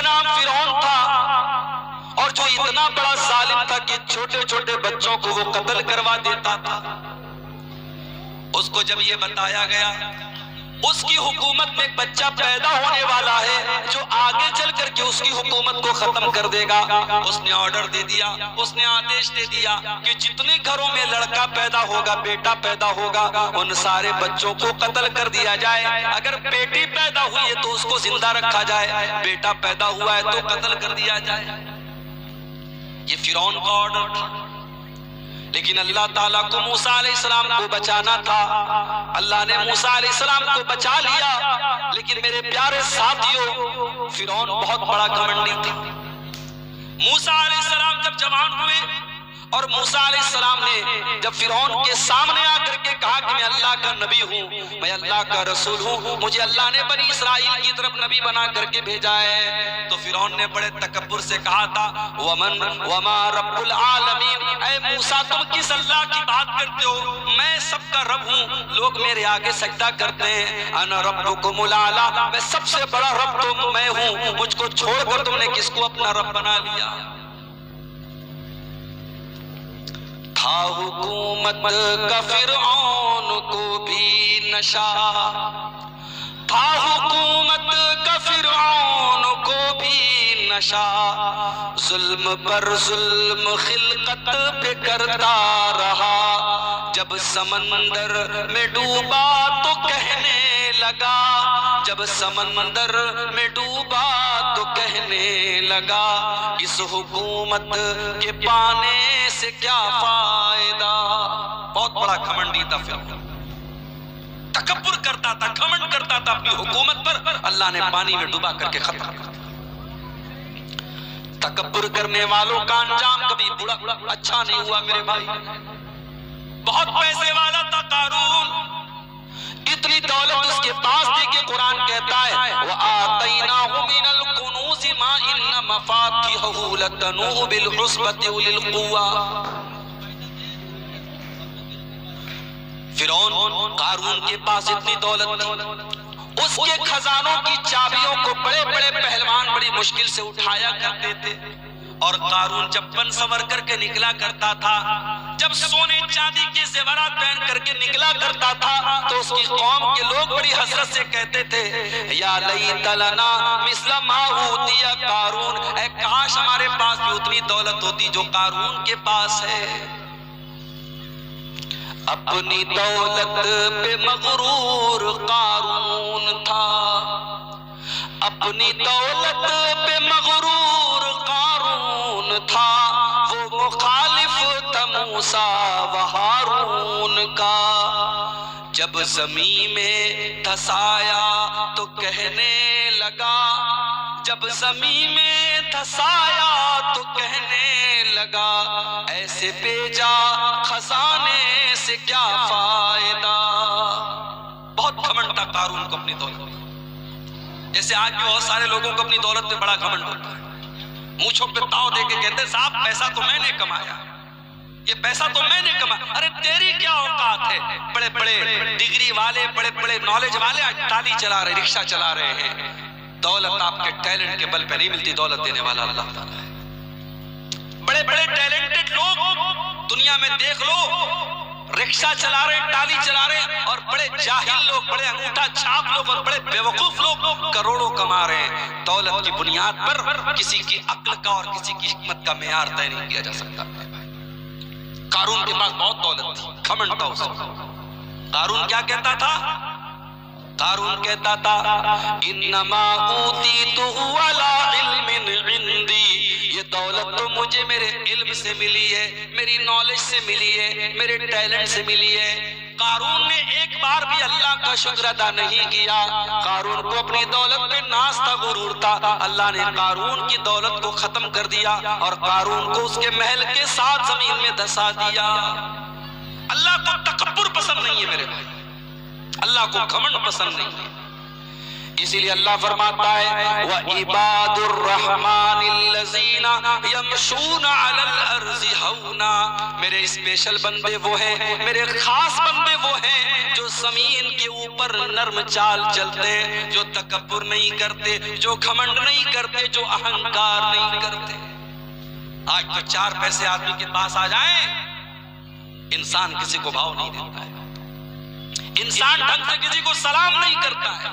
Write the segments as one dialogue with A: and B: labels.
A: کا نام فرعون تھا، اور جو اتنا بڑا ظالم تھا کہ چھوٹے چھوٹے بچوں کو وہ قتل کروا دیتا تھا۔ اس کو جب یہ بتایا گیا اس کی حکومت میں ایک بچہ پیدا ہونے والا ہے جو آگے چل کر کے اس کی حکومت کو ختم کر دے گا، اس نے آرڈر دے دیا، اس نے آدیش دے دیا کہ جتنے گھروں میں لڑکا پیدا ہوگا، بیٹا پیدا ہوگا، ان سارے بچوں کو قتل کر دیا جائے۔ اگر بیٹی پیدا ہوئی ہے تو اس کو زندہ رکھا جائے، بیٹا پیدا ہوا ہے تو قتل کر دیا جائے۔ یہ فرعون کا آرڈر تھا، لیکن اللہ تعالیٰ کو موسیٰ علیہ السلام کو بچانا تھا۔ اللہ نے موسیٰ علیہ السلام کو بچا لیا، لیکن میرے پیارے ساتھیوں فرعون بہت بڑا گھمنڈی تھا۔ موسیٰ علیہ السلام جب جوان ہوئے اور موسیٰ علیہ السلام نے جب فرعون کے سامنے آ کر کے کہا کہ میں اللہ کا نبی ہوں، میں اللہ کا رسول ہوں، مجھے اللہ نے بنی اسرائیل کی طرف نبی بنا کر کے بھیجا ہے، تو فرعون نے بڑے تکبر سے کہا تھا وما رب العالمین، اے موسیٰ تم کس اللہ کی بات کرتے ہو؟ میں سب کا رب ہوں، لوگ میرے آگے سجدہ کرتے ہیں، انا ربکم الاعلی، میں سب سے بڑا رب تو میں ہوں، مجھ کو چھوڑ کر تم نے کس کو اپنا رب بنا لیا؟ تھا حکومت کا فرعون کو بھی نشہ، تھا حکومت کا فرعون کو بھی نشہ، ظلم پر ظلم خلقت پہ کرتا رہا، جب سمندر میں ڈوبا تو کہنے لگا، جب سمندر میں ڈوبا تو کہنے لگا، اس حکومت کے پانے سے کیا فائدہ۔ بہت بڑا گھمنڈی تھا فرعون، تکبر کرتا تھا، گھمنڈ کرتا تھا اپنی حکومت پر، اللہ نے پانی میں ڈوبا کر کے ختم کر دیا۔ تکبر کرنے والوں کا انجام کبھی بڑا اچھا نہیں ہوا میرے بھائی۔ بہت پیسے والا تھا قارون، اتنی دولت اس کے پاس تھی کہ قرآن کہتا ہے وَآتَيْنَاهُ مِنَ الْكُنُوزِ مَا إِنَّ مَفَاتِحَهُ لَتَنُوءُ بِالْعُصْبَةِ أُولِي الْقُوَّةِ۔ فرعون قارون کے پاس اتنی دولت تھی، اس کے خزانوں کی چابیوں کو بڑے بڑے پہلوان بڑی مشکل سے اٹھایا کرتے تھے، اور قارون جب بن سنور کر کے نکلا کرتا تھا، جب سونے چاندی کے زیورات پہن کر کے نکلا کرتا تھا، تو اس کی قوم کے لوگ بڑی حسرت سے کہتے تھے یا لیت لنا مثل ما اوتی قارون، اے کاش ہمارے پاس بھی اتنی دولت ہوتی جو قارون کے پاس ہے۔ اپنی دولت پہ مغرور قارون تھا، اپنی دولت پہ مغرور قارون تھا، وہ مخالف تھا موسیٰ و ہارون کا، جب زمین میں دھسایا تو کہنے لگا، جب زمین میں دھسایا تو کہنے لگا، ایسے بیجا خزانے سے کیا فائدہ۔ بہت گھمنڈ تھا قارون کو اپنی دولت، جیسے آج بھی بہت سارے لوگوں کو اپنی دولت پہ بڑا گھمنڈ ہوتا ہے، مونچھوں پہ تاؤ دے کے کہتے ہیں صاحب پیسہ تو میں نے کمایا، یہ پیسہ تو میں نے کمایا۔ ارے تیری کیا اوقات ہے؟ بڑے بڑے ڈگری والے، بڑے بڑے نالج والے آج ٹالی چلا رہے، رکشہ چلا رہے ہیں۔ دولت آپ کے ٹیلنٹ کے بل پہ نہیں ملتی، دولت دینے والا اللہ تعالیٰ ہے۔ بڑے بڑے ٹیلنٹڈ لوگ دنیا میں دیکھ لو، رکشہ چلا رہے، ٹالی چلا رہے، اور بڑے جاہل لوگ، بڑے انگوٹھا چھاپ لوگ اور بڑے بیوقوف لوگ کروڑوں کما رہے ہیں۔ دولت کی بنیاد پر کسی کی عقل کا اور کسی کی حکمت کا معیار طے نہیں کیا جا سکتا۔ قارون کے پاس بہت دولت تھی، گھمنڈ تھا اس کو۔ قارون کیا کہتا تھا؟ قارون کہتا تھا انما اوتیتہ علی علم عندی، یہ دولت تو مجھے میرے علم سے ملی ہے، میری نالج سے ملی ہے، میرے ٹیلنٹ سے ملی ہے۔ قارون نے ایک بار بھی اللہ کا شکر ادا نہیں کیا۔ قارون کو اپنی دولت پہ ناز تھا، غرور تھا۔ اللہ نے قارون کی دولت کو ختم کر دیا اور قارون کو اس کے محل کے ساتھ زمین میں دھسا دیا۔ اللہ کو تکبر پسند نہیں ہے میرے بھائی، اللہ کو گھمنڈ پسند نہیں ہے۔ اسی لیے اللہ فرماتا ہے وَعِبَادُ الرَّحْمَنِ الذین یمشون علی الارض ہونا، میرے اسپیشل بندے وہ ہیں، میرے خاص بندے وہ ہیں جو زمین کے اوپر نرم چال چلتے ہیں، جو تکبر نہیں کرتے، جو گھمنڈ نہیں کرتے، جو اہنکار نہیں کرتے۔ آج تو 4 پیسے آدمی کے پاس آ جائیں، انسان کسی کو بھاؤ نہیں دیتا ہے، انسان ڈھنگ سے کسی کو سلام نہیں کرتا ہے،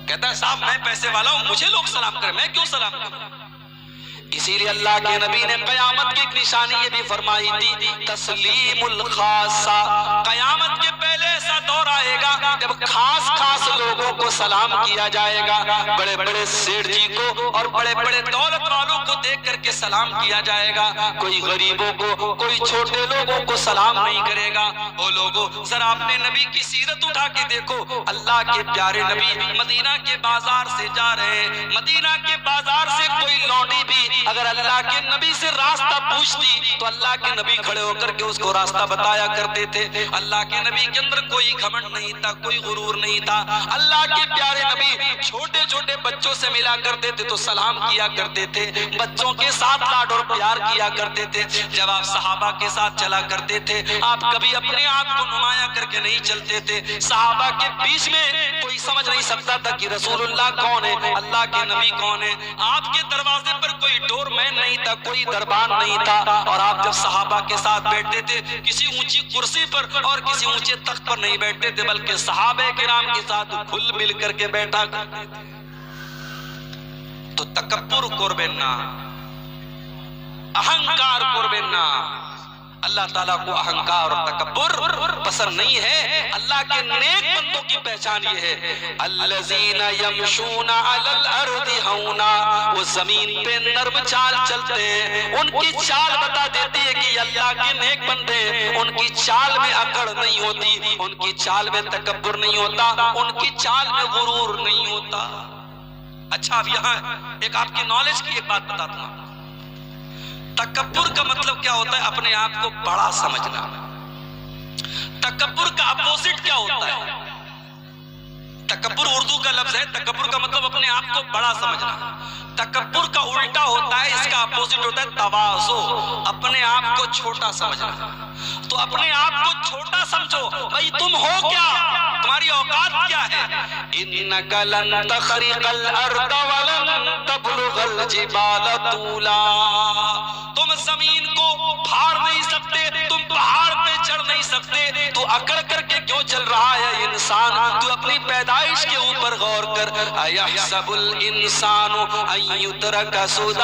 A: کہتا ہے صاحب میں پیسے والا ہوں، مجھے لوگ سلام کریں، میں کیوں سلام کروں؟ اسی لیے اللہ کے نبی نے قیامت کی ایک نشانی یہ بھی فرمائی تھی، تسلیم الخاصہ، قیامت کے پہلے ایسا دور آئے گا جب خاص خاص لوگوں کو سلام کیا جائے گا، بڑے بڑے سیٹھ جی کو اور بڑے بڑے دولت والوں کو دیکھ کر کے سلام کیا جائے گا، کوئی غریبوں کو، کوئی چھوٹے لوگوں کو سلام نہیں کرے گا۔ وہ لوگوں ذرا اپنے نبی کی سیرت اٹھا کے دیکھو، اللہ کے پیارے نبی مدینہ کے بازار سے جا رہے ہیں، مدینہ کے بازار سے کوئی لونڈی بھی اگر اللہ کے نبی سے راستہ پوچھتی تو اللہ کے نبی کھڑے ہو کر کے اس کو راستہ بتایا کرتے تھے۔ اللہ کے نبی کے اندر کوئی گھمنڈ نہیں تھا، کوئی غرور نہیں تھا۔ اللہ کے پیارے نبی چھوٹے چھوٹے بچوں سے ملا کرتے تھے تو سلام کیا کرتے تھے، بچوں کے ساتھ لاڈ اور پیار کیا کرتے تھے۔ جب آپ صحابہ کے ساتھ چلا کرتے تھے، آپ کبھی اپنے آپ کو نمایاں کر کے نہیں چلتے تھے۔ صحابہ کے بیچ میں کوئی سمجھ نہیں سکتا تھا کہ رسول اللہ کون ہے، اللہ کے نبی کون ہے۔ آپ کے دروازے پر کوئی ڈور مین نہیں تھا، کوئی دربان نہیں تھا، اور آپ جب صحابہ کے ساتھ بیٹھتے تھے کسی اونچی کرسی پر اور کسی اونچے تخت پر نہیں بیٹھتے تھے، بلکہ صحابہ کرام کے ساتھ گھل مل کر کے بیٹھا کرتے تھے۔ تو تکبر قربنا، اہنکار قربنا، اللہ تعالیٰ کو اہنکار اور تکبر پسند نہیں ہے۔ اللہ کے نیک بندوں کی پہچان یہ ہے، الذین یمشون علی الارض ہونا، وہ زمین پہ نرم چال چلتے ہیں۔ ان کی چال بتا دیتی ہے کہ اللہ کے نیک بندے، ان کی چال میں اکڑ نہیں ہوتی، ان کی چال میں تکبر نہیں ہوتا، ان کی چال میں غرور نہیں ہوتا۔ اچھا اب یہاں ایک آپ کی نالج کی ایک بات بتاتا ہوں، تکبر کا مطلب کیا ہوتا ہے؟ اپنے آپ کو بڑا سمجھنا۔ تکبر کا اپوزٹ کیا ہوتا ہے؟ تکبر اردو کا لفظ ہے، تکبر کا مطلب اپنے آپ کو بڑا سمجھنا۔ تکبر کا الٹا ہوتا ہے، اس کا اپوزٹ ہوتا ہے تواضع، اپنے آپ کو چھوٹا سمجھنا۔ تو اپنے آپ کو چھوٹا سمجھو، بھائی تم ہو کیا، تمہاری اوقات کیا ہے؟ انک لن تخرق الارض ولن تبلغ الجبال طولا، تم زمین کو پھاڑ نہیں سکتے، تم پہاڑ پہ چڑھ نہیں سکتے، تو اکڑ کر کے کیوں چل رہا ہے انسان؟ تو اپنی پیدائش کے اوپر غور کر، ایحسب الانسان ان یترک سدی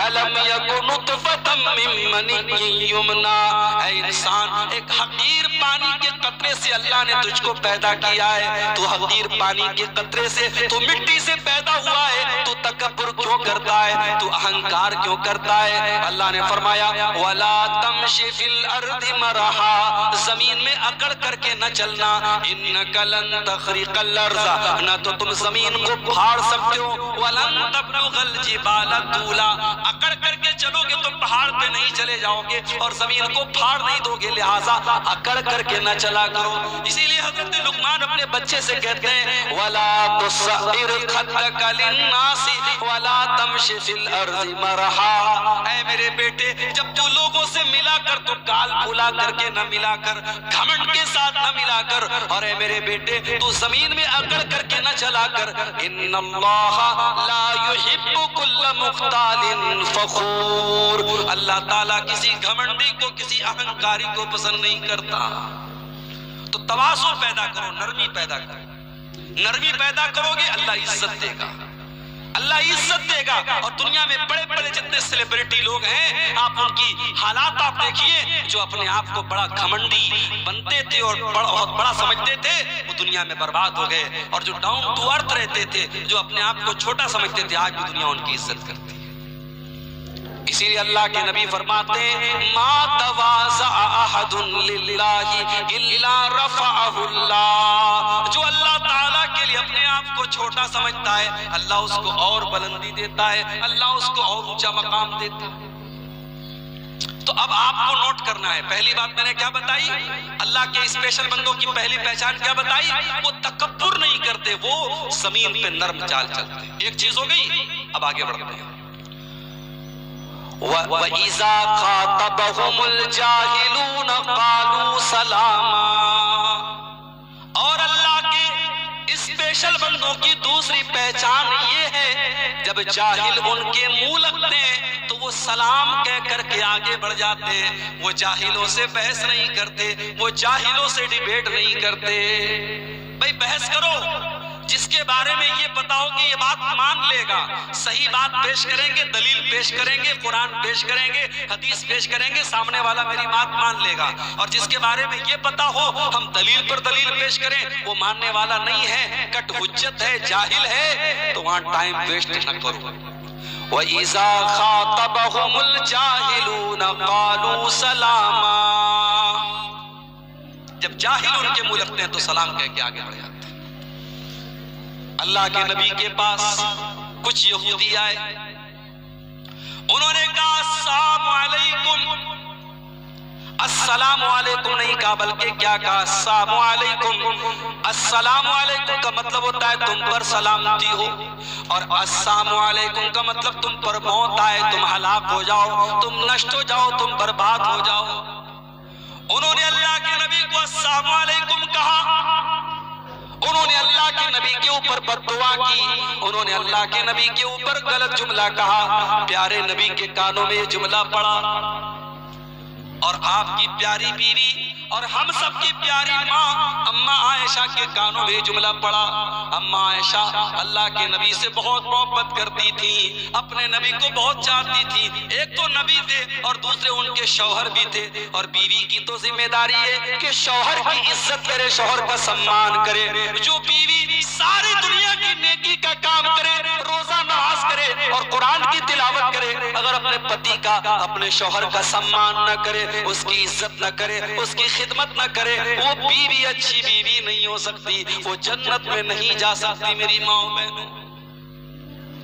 A: الم یک نطفۃ من منی یمنی، اے انسان ایک حقیر پانی کے قطرے سے اللہ نے تجھ کو پیدا کیا ہے، تو حقیر پانی کے قطرے سے، تو مٹی سے پیدا ہوا ہے، تو تکبر کیوں کرتا ہے، تو اہنکار کیوں کرتا ہے؟ اللہ نے فرمایا وَلَا تَمْشِ فِي الْأَرْضِ مَرَحًا، زمین میں اکڑ کر کے نہ چلنا، إِنَّكَ لَن تَخْرِقَ الْأَرْضَ، نہ تو تم زمین کو پھاڑ سکتے ہو، وَلَن تَبْلُغَ الْجِبَالَ طُولًا، اکڑ کر کے چلو گے تم پہاڑ پہ نہیں چلے جاؤ گے اور زمین کو پھاڑ نہیں دو گے، لہٰذا اکڑ کر کے نہ چلا کرو۔ اسی لیے حضرت لقمان اپنے بچے سے کہتے ہیں وَلَا تُصَعِّرْ خَدَّكَ لِلنَّاسِ وَلَا تَمْشِ فِي الْأَرْضِ مَرَحًا، اے میرے بیٹے جب تو لوگوں سے ملا کر تو گال پھلا کر کے نہ ملا کر، گھمنڈ کے ساتھ نہ ملا کر، اور اے میرے بیٹے تو زمین میں اکڑ کر کے نہ چلا کر۔ ان اللہ لا يحب كل مختال فخور، اللہ تعالیٰ کسی گھمنڈی کو، کسی اہنکاری کو پسند نہیں کرتا۔ تو تواضع پیدا کرو، نرمی پیدا کرو، نرمی پیدا کرو گے اللہ عزت دے گا، اللہ عزت دے گا۔ اور دنیا میں بڑے بڑے جتنے سیلیبریٹی لوگ ہیں، آپ ان کی حالات آپ دیکھیے، جو اپنے آپ کو بڑا گھمنڈی بنتے تھے اور بہت بڑا سمجھتے تھے، وہ دنیا میں برباد ہو گئے، اور جو ڈاؤن ٹو ارتھ رہتے تھے، جو اپنے آپ کو چھوٹا سمجھتے تھے، آج بھی دنیا ان کی عزت کرتی ہے۔ اسی لیے اللہ کے نبی فرماتے ہیں ما تواضع احد للہ الا رفعہ اللہ، جو اللہ تعالیٰ کے لیے اپنے آپ کو چھوٹا سمجھتا ہے، اللہ اس کو اور بلندی دیتا ہے، اللہ اس کو اور اونچا مقام دیتا ہے۔ تو اب آپ کو نوٹ کرنا ہے، پہلی بات میں نے کیا بتائی؟ اللہ کے اسپیشل بندوں کی پہلی پہچان کیا بتائی؟ وہ تکبر نہیں کرتے، وہ زمین پہ نرم چال چلتے ہیں۔ ایک چیز ہو گئی، اب آگے بڑھتے ہیں۔ وَإِذَا خَاطَبَهُمُ الْجَاهِلُونَ قَالُوا سَلَامًا۔ اور اللہ کے اسپیشل بندوں کی دوسری پہچان یہ ہے جب جاہل ان کے منہ لگتے ہیں تو وہ سلام کہہ کر کے آگے بڑھ جاتے ہیں۔ وہ جاہلوں سے بحث نہیں کرتے، وہ جاہلوں سے ڈیبیٹ نہیں کرتے۔ بھائی بحث کرو، جس کے بارے میں یہ پتا ہو کہ یہ بات مان لے گا، صحیح بات پیش کریں گے، دلیل پیش کریں گے، قرآن پیش کریں گے، حدیث پیش کریں گے، سامنے والا میری بات مان لے گا۔ اور جس کے بارے میں یہ پتا ہو ہم دلیل پر دلیل پیش کریں، وہ ماننے والا نہیں ہے، کٹ حجت ہے، جاہل ہے، تو وہاں ٹائم ویسٹ نہ کرو۔ وَإِذَا خَاطَبَهُمُ الْجَاهِلُونَ قَالُوا سَلَامًا۔ جب جاہل ان کے منہ لگتے ہیں تو سلام کہہ کے آگے بڑھ جاتے ہیں۔ اللہ کے نبی کے پاس کچھ یہودی آئے، انہوں نے کہا السلام علیکم۔ السلام علیکم نہیں کہا، بلکہ کیا کہا؟ السلام علیکم۔ السلام علیکم کا مطلب ہوتا ہے تم پر سلامتی ہو، اور السلام علیکم کا مطلب تم پر موت آئے، تم ہلاک ہو جاؤ، تم نشٹ ہو جاؤ، تم برباد ہو جاؤ۔ انہوں نے اللہ کے نبی کو السلام علیکم کہا، انہوں نے اللہ کے نبی کے اوپر بد دعا کی، انہوں نے اللہ کے نبی کے اوپر غلط جملہ کہا۔ پیارے نبی کے کانوں میں یہ جملہ پڑا، اور آپ کی پیاری بیوی اور ہم سب کی پیاری ماں اماں عائشہ کے کانوں میں یہ جملہ پڑا۔ اماں عائشہ اللہ کے نبی سے بہت محبت کرتی تھی، اپنے نبی کو بہت چاہتی تھی۔ ایک تو نبی تھے اور دوسرے ان کے شوہر بھی تھے، اور بیوی کی تو ذمہ داری ہے کہ شوہر کی عزت کرے، شوہر کا سمان کرے۔ جو بیوی ساری دنیا کی نیکی کا کام کرے، روزہ نماز کرے اور قرآن کی تلاوت کرے، اگر اپنے پتی کا، اپنے شوہر کا سمان نہ کرے، اس کی عزت نہ کرے، اس کی خدمت نہ کرے، وہ بیوی اچھی بیوی نہیں ہو سکتی، وہ جنت میں نہیں جا سکتی۔ میری ماں بہنوں،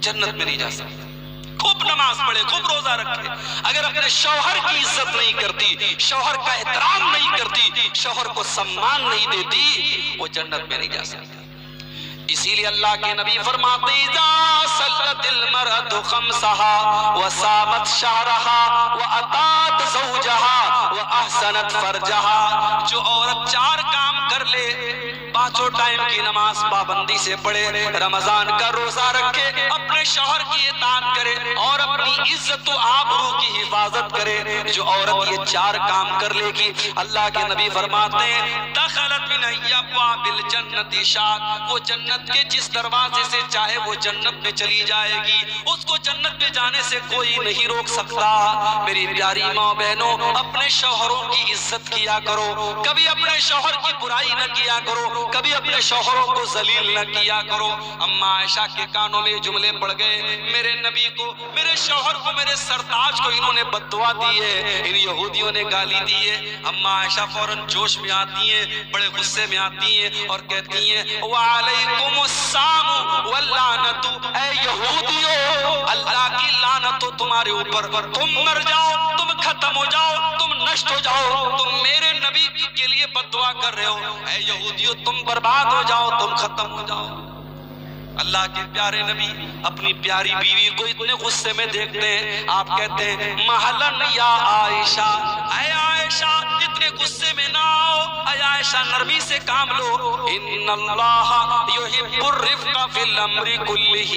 A: جنت میں نہیں جا سکتی۔ خوب نماز پڑھے، خوب روزہ رکھے، اگر اپنے شوہر کی عزت نہیں کرتی، شوہر کا احترام نہیں کرتی، شوہر کو سمان نہیں دیتی، وہ جنت میں نہیں جا سکتی۔ اسی لیے اللہ کے نبی فرماتے اذا صلت المرأة خمسها وصامت شهرها وأطاعت زوجها وأحسنت فرجها۔ جو عورت چار کام کر لے، پانچوں ٹائم کی نماز پابندی سے پڑھے، رمضان کا روزہ رکھے، اپنے شوہر کی اطاعت کرے اور اپنی عزت و آبرو کی حفاظت کرے، جو عورت یہ چار کام کر لے گی، اللہ کے نبی فرماتے ہیں دخلت من ابواب الجنت شاءت، وہ جنت کے جس دروازے سے چاہے وہ جنت میں چلی جائے گی، اس کو جنت میں جانے سے کوئی نہیں روک سکتا۔ میری پیاری ماں بہنوں، اپنے شوہروں کی عزت کیا کرو، کبھی اپنے شوہر کی برائی نہ کیا کرو، کبھی اپنے شوہروں کو ذلیل نہ کیا کرو۔ اماں عائشہ کے کانوں میں جملے پڑ گئے، میرے نبی کو، میرے شوہر کو، میرے سرتاج کو انہوں نے بد دعا دی ہے، ان یہودیوں نے گالی دی ہے۔ اماں عائشہ فوراً جوش میں آتی ہیں، بڑے غصے میں آتی ہیں اور کہتی ہیں وعلیکم السلام واللعنت، اے یہودیو اللہ کی لعنت ہو تمہارے اوپر، تم مر جاؤ، تم ختم ہو جاؤ، تم نشٹ ہو جاؤ، تم میرے نبی کے لیے بد دعا کر رہے ہو، اے یہودیو تم برباد ہو جاؤ، تم ختم ہو جاؤ۔ اللہ کے پیارے نبی اپنی پیاری بیوی کو اتنے غصے میں دیکھتے ہیں، آپ کہتے ہیں محلن یا عائشہ، اے عائشہ اتنے غصے میں نہ آؤ، اے عائشہ نرمی سے کام لو، ان اللہ یحب الرفق فی الامر کلہ،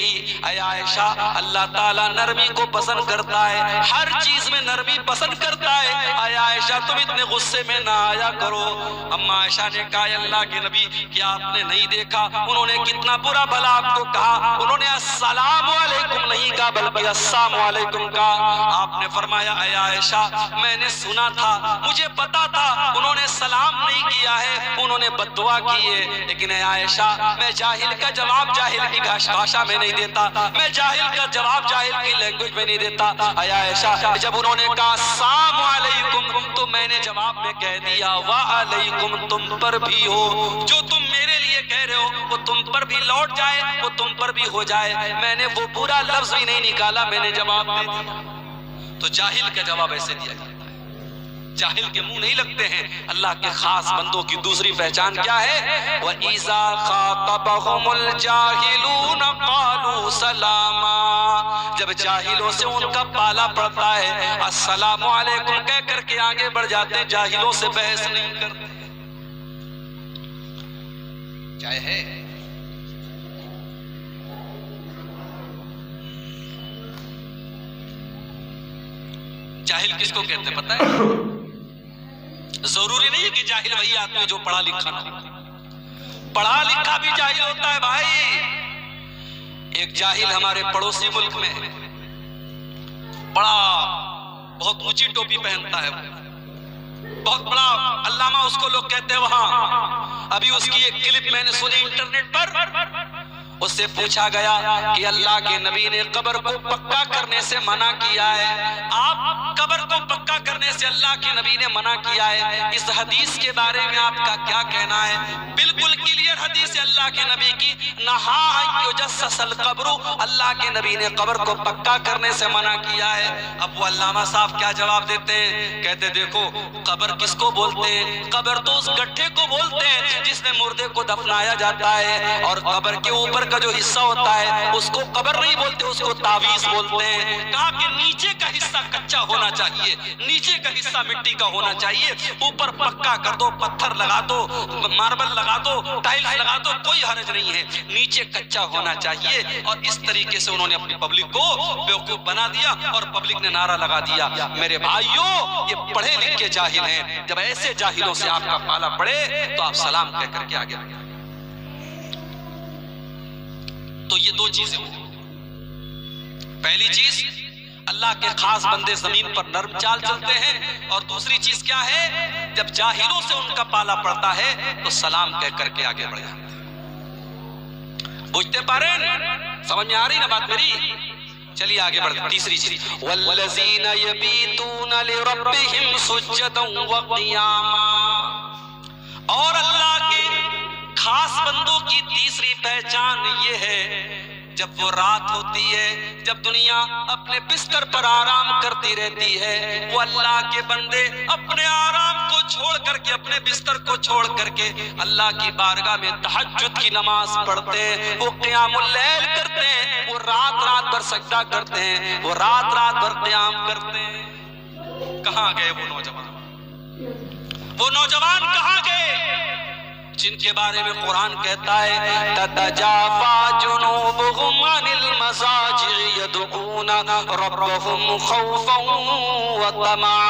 A: اے عائشہ اللہ تعالیٰ نرمی کو پسند کرتا ہے، ہر چیز میں نرمی پسند کرتا ہے، اے عائشہ تم اتنے غصے میں نہ آیا کرو۔ اما عائشہ نے کہا اللہ کے نبی کیا آپ نے نہیں دیکھا انہوں نے کتنا برا بھلا آپ کو کہا، انہوں نے السلام علیکم نہیں کہا بلکہ السلام علیکم کہا۔ آپ نے فرمایا اے عائشہ میں نے سنا تھا، مجھے پتا تھا انہوں نے سلام نہیں کیا ہے، انہوں نے بد دعا کی ہے، لیکن اے عائشہ میں جاہل کا جواب جاہل کی بھاشا میں نہیں دیتا، میں جاہل کا جواب جاہل کی لینگویج میں نہیں دیتا۔ اے عائشہ جب انہوں نے کہا السلام علیکم تو میں نے جواب میں کہہ دیا وعلیکم تم پر بھی ہو، جو تم میرے لیے کہہ رہے ہو وہ تم پر بھی لوٹ جائے، وہ تم پر بھی ہو جائے۔ میں نے وہ برا لفظ بھی نہیں نکالا، میں نے جواب دے دیا۔ تو جاہل کا جواب ایسے دیا جاتا ہے، جاہل کے منہ نہیں لگتے ہیں۔ اللہ کے خاص بندوں کی دوسری پہچان کیا ہے؟ وَإِذَا خَاطَبَهُمُ الْجَاهِلُونَ قَالُوا سَلَامًا، جب جاہلوں سے ان کا پالا پڑتا ہے السلام علیکم کہہ کر کے آگے بڑھ جاتے ہیں، جاہلوں سے بحث نہیں کرتے۔ چائے ہے؟ جاہل کس کو کہتے ہیں پتہ ہے؟ ضروری نہیں ہے کہ جاہل وہی آدمی جو پڑھا لکھا نہ ہو، پڑھا لکھا بھی جاہل ہوتا ہے بھائی۔ ایک جاہل ہمارے پڑوسی ملک میں ہے، بہت اونچی ٹوپی پہنتا ہے، بہت بڑا علامہ اس کو لوگ کہتے ہیں وہاں۔ ابھی اس کی ایک کلپ میں نے سنی انٹرنیٹ پر، اس سے پوچھا گیا کہ اللہ کے نبی نے قبر کو پکا کرنے سے منع کیا ہے، آپ قبر کو پکا کرنے سے اللہ کے نبی نے منع کیا ہے، اس حدیث کے بارے میں آپ کا کیا کہنا ہے؟ بالکل کلیئر حدیث ہے اللہ کے نبی کی، نہا ان یجسس القبر، اللہ کے نبی نے قبر کو پکا کرنے سے منع کیا ہے۔ اب وہ علامہ صاحب کیا جواب دیتے ہیں؟ کہتے دیکھو قبر کس کو بولتے ہیں؟ قبر تو اس گڈھے کو بولتے ہیں جس میں مردے کو دفنایا جاتا ہے، اور قبر کے اوپر کا جو حصہ ہوتا ہے اس کو قبر نہیں بولتے، اس کو تعویذ بولتے ہیں۔ کہا کہ نیچے کا حصہ کچا ہونا چاہیے، نیچے کا حصہ مٹی کا ہونا چاہیے، اوپر پکا کر دو، پتھر لگا دو، ماربل لگا دو، ٹائلز لگا دو، کوئی حرج نہیں ہے، نیچے کچا ہونا چاہیے۔ اور اس طریقے سے انہوں نے اپنی پبلک کو بیوقوف بنا دیا، اور پبلک نے نعرہ لگا دیا۔ میرے بھائیوں یہ پڑھے لکھے جاہل ہیں، جب ایسے جاہلوں سے آپ کا پالا پڑے تو آپ سلام کہہ کر کے آگے بڑھیں۔ تو یہ دو چیزیں ہوئی، پہلی چیز اللہ کے خاص بندے زمین پر نرم چال چلتے ہیں، اور دوسری چیز کیا ہے؟ جب جاہلوں سے ان کا پالا پڑتا ہے تو سلام کہہ کر کے آگے بڑھ جاتے ہیں۔ بوجھتے پارے سمجھ میں آ رہی نا بات میری؟ چلیے آگے بڑھتے ہیں۔ تیسری چیز والذین یبیتون لربہم سجدا وقیاما، اور اللہ کے خاص بندوں کی تیسری پہچان یہ ہے جب وہ رات ہوتی ہے، جب دنیا اپنے بستر پر آرام کرتی رہتی ہے، وہ اللہ کے بندے اپنے آرام کو چھوڑ کر کے، اپنے بستر کو چھوڑ کر کے اللہ کی بارگاہ میں تہجد کی نماز پڑھتے ہیں، وہ قیام اللیل کرتے ہیں، وہ رات رات بھر سجدہ کرتے ہیں، وہ رات رات بھر قیام کرتے ہیں۔ کہاں گئے وہ نوجوان؟ وہ نوجوان کہاں گئے جن کے بارے میں قرآن کہتا ہے تتجافا جنوبہم عن المضاجع یدعون ربہم خوفا وطمعا،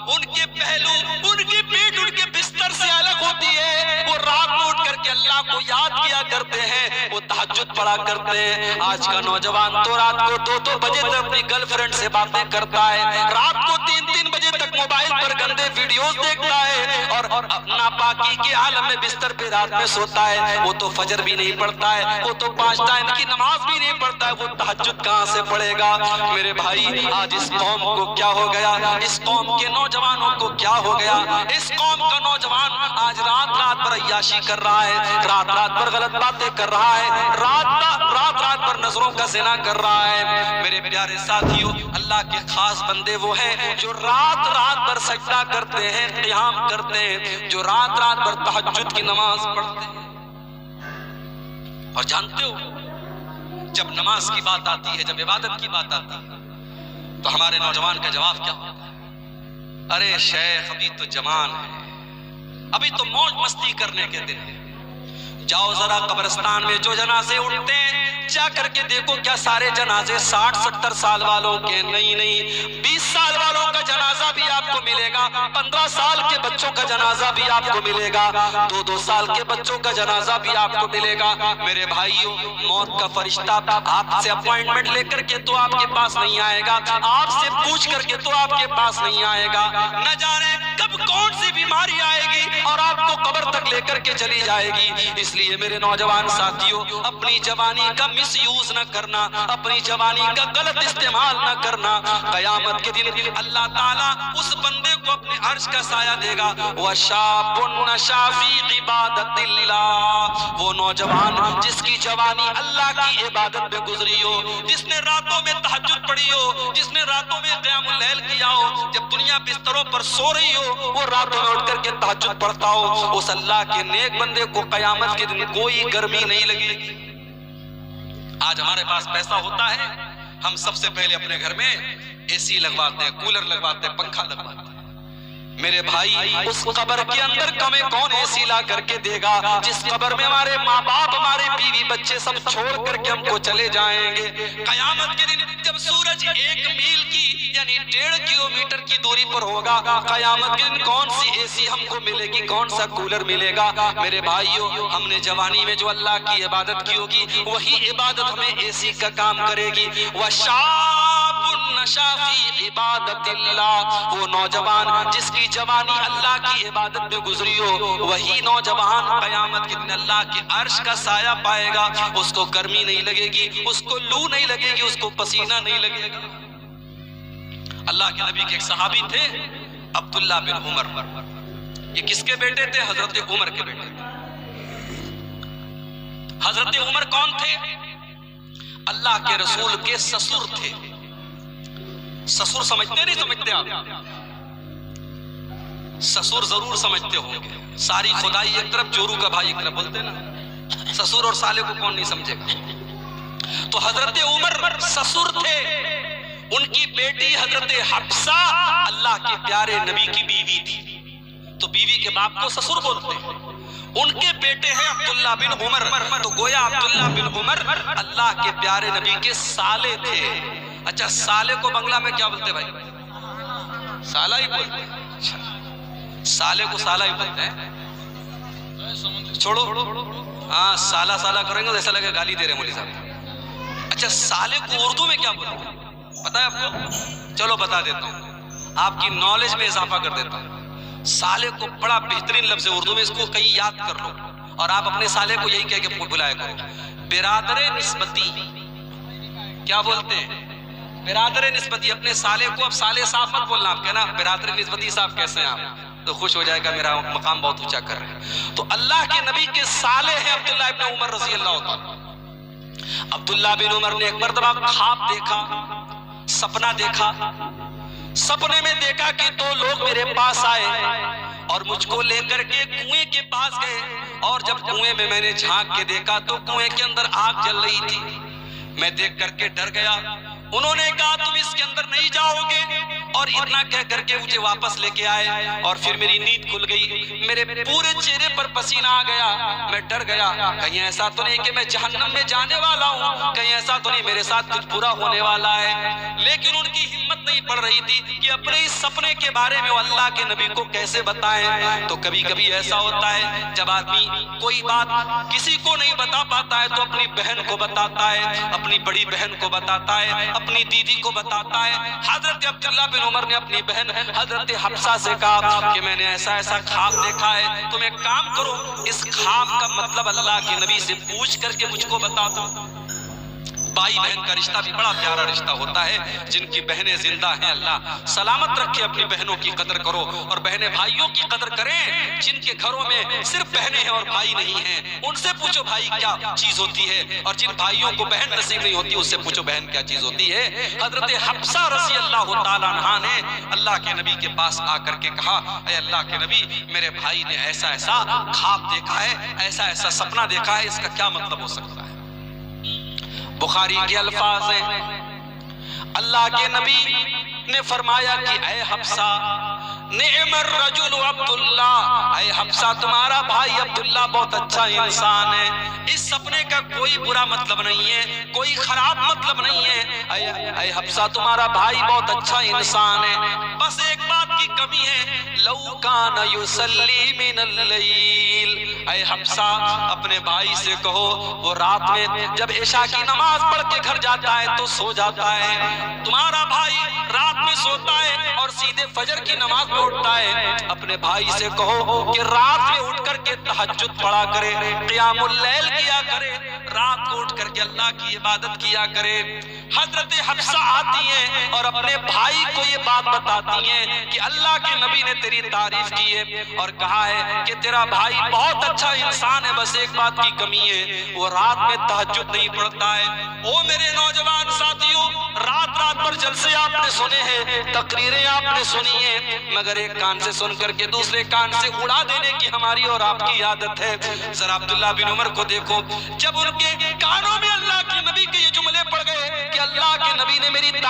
A: ان کے پہلو، ان کی پیٹھ ان کے بستر سے الگ ہوتی ہے، وہ رات میں اٹھ کر کے اللہ کو یاد کیا کرتے ہیں، وہ تہجد پڑھا کرتے ہیں۔ آج کا نوجوان تو رات کو 2-2 بجے تک اپنی گرل فرینڈ سے باتیں کرتا ہے، رات کو 3-3 بجے تک موبائل پر گندے ویڈیوز دیکھتا ہے، اور ناپاکی کے عالم میں بستر پہ رات میں سوتا ہے۔ وہ تو فجر بھی نہیں پڑھتا ہے، وہ تو 5 ٹائم کی نماز بھی نہیں پڑھتا ہے، وہ تہجد کہاں سے پڑھے گا؟ میرے بھائی آج اس قوم کو کیا ہو گیا، اس قوم کے نوجوانوں کو کیا ہو گیا؟ اس قوم کا نوجوان آج رات رات پر عیاشی کر رہا ہے، رات رات پر غلط باتیں کر رہا ہے، رات رات پر نظروں کا زنا کر رہا ہے۔ میرے پیارے ساتھیوں، اللہ کے خاص بندے وہ ہیں جو رات رات پر سجدہ کرتے ہیں، قیام کرتے ہیں، جو رات رات پر تہجد کی نماز پڑھتے ہیں۔ اور جانتے ہو جب نماز کی بات آتی ہے، جب عبادت کی بات آتی ہے تو ہمارے نوجوان کا جواب کیا ہوتا ہے؟ ارے شیخ ابھی تو جوان ہے، ابھی تو موج مستی کرنے کے دن ہیں، جاؤ ذرا قبرستان میں جو جنازے اٹھتے ہیں جا کر کے دیکھو کیا سارے جنازے 60-70 سال والوں کے؟ نہیں، 20 سال والوں کا جنازہ بھی آپ کو ملے گا، 15 سال کے بچوں کا جنازہ بھی آپ کو ملے گا، 2-2 سال کے بچوں کا جنازہ بھی آپ کو ملے گا۔ میرے بھائیوں، موت کا فرشتہ آپ سے اپوائنٹمنٹ لے کر کے تو آپ کے پاس نہیں آئے گا، آپ سے پوچھ کر کے تو آپ کے پاس نہیں آئے گا، نہ جانے کب کون سی بیماری آئے گی اور آپ کو قبر تک لے کر کے چلی جائے گی۔ اس لیے میرے نوجوان ساتھیوں، اپنی جوانی کا مس یوز نہ کرنا، اپنی جوانی کا غلط استعمال نہ کرنا۔ قیامت کے دن اللہ تعالیٰ اس بندے کو اپنے عرش کا سایہ دے گا، وَشَابٌ نَشَأَ فِي عِبَادَةِ اللَّهِ، وہ نوجوان جس کی جوانی اللہ کی عبادت میں گزری ہو، جس نے راتوں میں تہجد پڑھی ہو، جس نے راتوں میں قیام اللیل کیا ہو، جب دنیا بستروں پر سو رہی ہو وہ راتوں میں اٹھ کر کے تہجد پڑھتا ہو، اس اللہ کے نیک بندے کو قیامت کے دن کوئی گرمی نہیں لگے گی۔ آج ہمارے پاس پیسہ ہوتا ہے ہم سب سے پہلے اپنے گھر میں اے سی لگواتے ہیں، کولر لگواتے ہیں، پنکھا لگواتے ہیں۔ میرے بھائی اس قبر کے اندر ہمیں کون اے سی لا کر کے دے گا جس قبر میں ہمارے ماں باپ، ہمارے بیوی بچے سب چھوڑ کر کے ہم کو چلے جائیں گے؟ قیامت کے دن جب سورج 1 میل کی یعنی 1.5 کلومیٹر کی دوری پر ہوگا، قیامت کے دن کون سی اے سی ہم کو ملے گی، کون سا کولر ملے گا؟ میرے بھائیو، ہم نے جوانی میں جو اللہ کی عبادت کی ہوگی وہی عبادت ہمیں اے سی کا کام کرے گی۔ وَشَابٌ نَشَأَ فِي عِبَادَةِ اللَّهِ، وہ نوجوان جس کی جوانی اللہ کی عبادت میں گزری ہو، وہی نوجوان قیامت کے دن اللہ کے عرش کا سایہ پائے گا۔ اس کو گرمی نہیں لگے گی، اس کو لو نہیں لگے گی، اس کو پسینہ نہیں لگے گا۔ اللہ کے نبی کے ایک صحابی تھے عبداللہ بن عمر، یہ کس کے بیٹے تھے؟ حضرت عمر کے بیٹے تھے۔ حضرت عمر کون تھے؟ اللہ کے رسول کے سسر تھے۔ سسر سمجھتے نہیں سمجھتے آپ؟ سسر ضرور سمجھتے ہوں گے، ساری خدائی ایک طرف، چورو کا بھائی ایک طرف، بولتے نا سسر اور سالے کو کون نہیں سمجھے گا؟ تو حضرت عمر سسر تھے، ان کی بیٹی حضرت حفصہ اللہ کے پیارے نبی کی بیوی تھی، تو بیوی کے باپ کو سسر بولتے ہیں۔ ان کے بیٹے ہیں عبداللہ بن عمر، تو گویا عبداللہ بن عمر اللہ کے پیارے نبی کے سالے تھے۔ اچھا، سالے کو بنگلہ میں کیا بولتے بھائی؟ سالہ ہی بولتے ہیں؟ اچھا، سالے کو سالہ ہی بولتے ہیں، چھوڑو، ہاں سالہ سالہ کریں گے تو ایسا لگے گالی دے رہے مولوی صاحب۔ اچھا، سالے کو اردو میں کیا بولتے ہیں پتہ ہے آپ کو؟ چلو بتا دیتا ہوں، آپ کی نالج میں اضافہ کر دیتا ہوں۔ سالے کو بڑا بہترین لفظ ہے اردو میں، اس کو کہیں یاد کر لو اور آپ اپنے سالے کو یہی کہہ کے بلایا کرو، برادر نسبتی۔ کیا بولتے ہیں؟ برادر نسبتی۔ اپنے سالے کو اب سالے صاحب مت بولنا، آپ کہنا برادر نسبتی صاحب کیسے ہیں آپ، تو خوش ہو جائے گا، میرا مقام بہت اونچا کر رہے ہیں۔ تو اللہ کے نبی کے سالے ہیں عبداللہ ابن عمر رضی اللہ تعالیٰ۔ عبداللہ بن عمر نے ایک مرتبہ خواب دیکھا، سپنا دیکھا۔ سپنے میں دیکھا کہ 2 لوگ میرے پاس آئے اور مجھ کو لے کر کے کنویں کے پاس گئے، اور جب کنویں میں نے جھانک کے دیکھا تو کنویں کے اندر آگ جل رہی تھی۔ میں دیکھ کر کے ڈر گیا۔ انہوں نے کہا تم اس کے اندر نہیں جاؤ گے، اور اتنا کہہ کر کے مجھے واپس لے کے آئے، اور پھر میری نیند کھل گئی، میرے پورے چہرے پر پسینہ آ گیا۔ میں ڈر گیا، کہیں ایسا تو نہیں کہ میں جہنم میں جانے والا ہوں، کہیں ایسا تو نہیں میرے ساتھ کچھ برا ہونے والا ہے۔ لیکن ان کی ہمت نہیں پڑ رہی تھی کہ اپنے اس سپنے کے بارے میں وہ اللہ کے نبی کو کیسے بتائیں۔ تو کبھی کبھی ایسا ہوتا ہے جب آدمی کوئی بات کسی کو نہیں بتا پاتا ہے تو اپنی بہن کو بتاتا ہے، اپنی بڑی بہن کو بتاتا ہے، اپنی دیدی کو بتاتا ہے۔ حضرت عبداللہ بن عمر نے اپنی بہن حضرت حفصہ سے کہا کہ میں نے ایسا ایسا خواب دیکھا ہے، تم ایک کام کرو، اس خواب کا مطلب اللہ کے نبی سے پوچھ کر کے مجھ کو بتا دو۔ بھائی بہن کا رشتہ بھی بڑا پیارا رشتہ ہوتا ہے، جن کی بہنیں زندہ ہیں اللہ سلامت رکھے، اپنی بہنوں کی قدر کرو، اور بہنیں بھائیوں کی قدر کریں۔ جن کے گھروں میں صرف بہنیں ہیں اور بھائی نہیں ہیں، ان سے پوچھو بھائی کیا چیز ہوتی ہے، اور جن بھائیوں کو بہن نصیب نہیں ہوتی اس سے پوچھو بہن کیا چیز ہوتی ہے۔ حضرت حفصہ رضی اللہ تعالیٰ عنہا نے اللہ کے نبی کے پاس آ کر کے کہا، اے اللہ کے نبی، میرے بھائی نے ایسا ایسا خواب دیکھا ہے، ایسا ایسا سپنا دیکھا ہے، اس کا کیا مطلب ہو سکتا ہے؟ بخاری کے الفاظ ہیں، اللہ کے نبی نے فرمایا کہ اے حفصہ، نعم الرجل عبداللہ، اے حفصہ تمہارا بھائی عبداللہ بہت اچھا انسان ہے، اس سپنے کا کوئی برا مطلب نہیں ہے، کوئی خراب مطلب نہیں ہے، اے حفصہ تمہارا بھائی بہت اچھا انسان ہے، بس ایک بات کی کمی ہے، لو کان یصلی من اللیل، اے حفصہ اپنے بھائی سے کہو وہ رات میں جب عشاء کی نماز پڑھ کے گھر جاتا ہے تو سو جاتا ہے، تمہارا بھائی رات میں سوتا ہے اور سیدھے فجر کی نماز میں اٹھتا ہے، اپنے بھائی سے کہو کہ رات میں اٹھ کر کے تہجد پڑھا کرے، قیام اللیل کیا کرے، رات کو اٹھ کر کے اللہ کی عبادت کیا کرے۔ حضرت حفصہ آتی ہیں اور اپنے بھائی کو یہ بات بتاتی ہیں کہ اللہ کے نبی نے تیری تعریف کی ہے اور کہا ہے کہ تیرا بھائی بہت اچھا انسان ہے، بس ایک بات کی کمی ہے، وہ رات میں تہجد نہیں پڑھتا ہے۔ او میرے نوجوان ساتھیوں، رات رات پر جلسے آپ نے سنے ہیں، تقریریں آپ نے سنی ہیں، مگر ایک کان سے سن کر کے دوسرے کان سے اڑا دینے کی ہماری اور آپ کی عادت ہے۔ ذرا عبداللہ بن عمر کو دیکھو، جب ان کے کانوں میں اللہ کے نبی کے یہ جملے پڑ گئے کہ اللہ کے نبی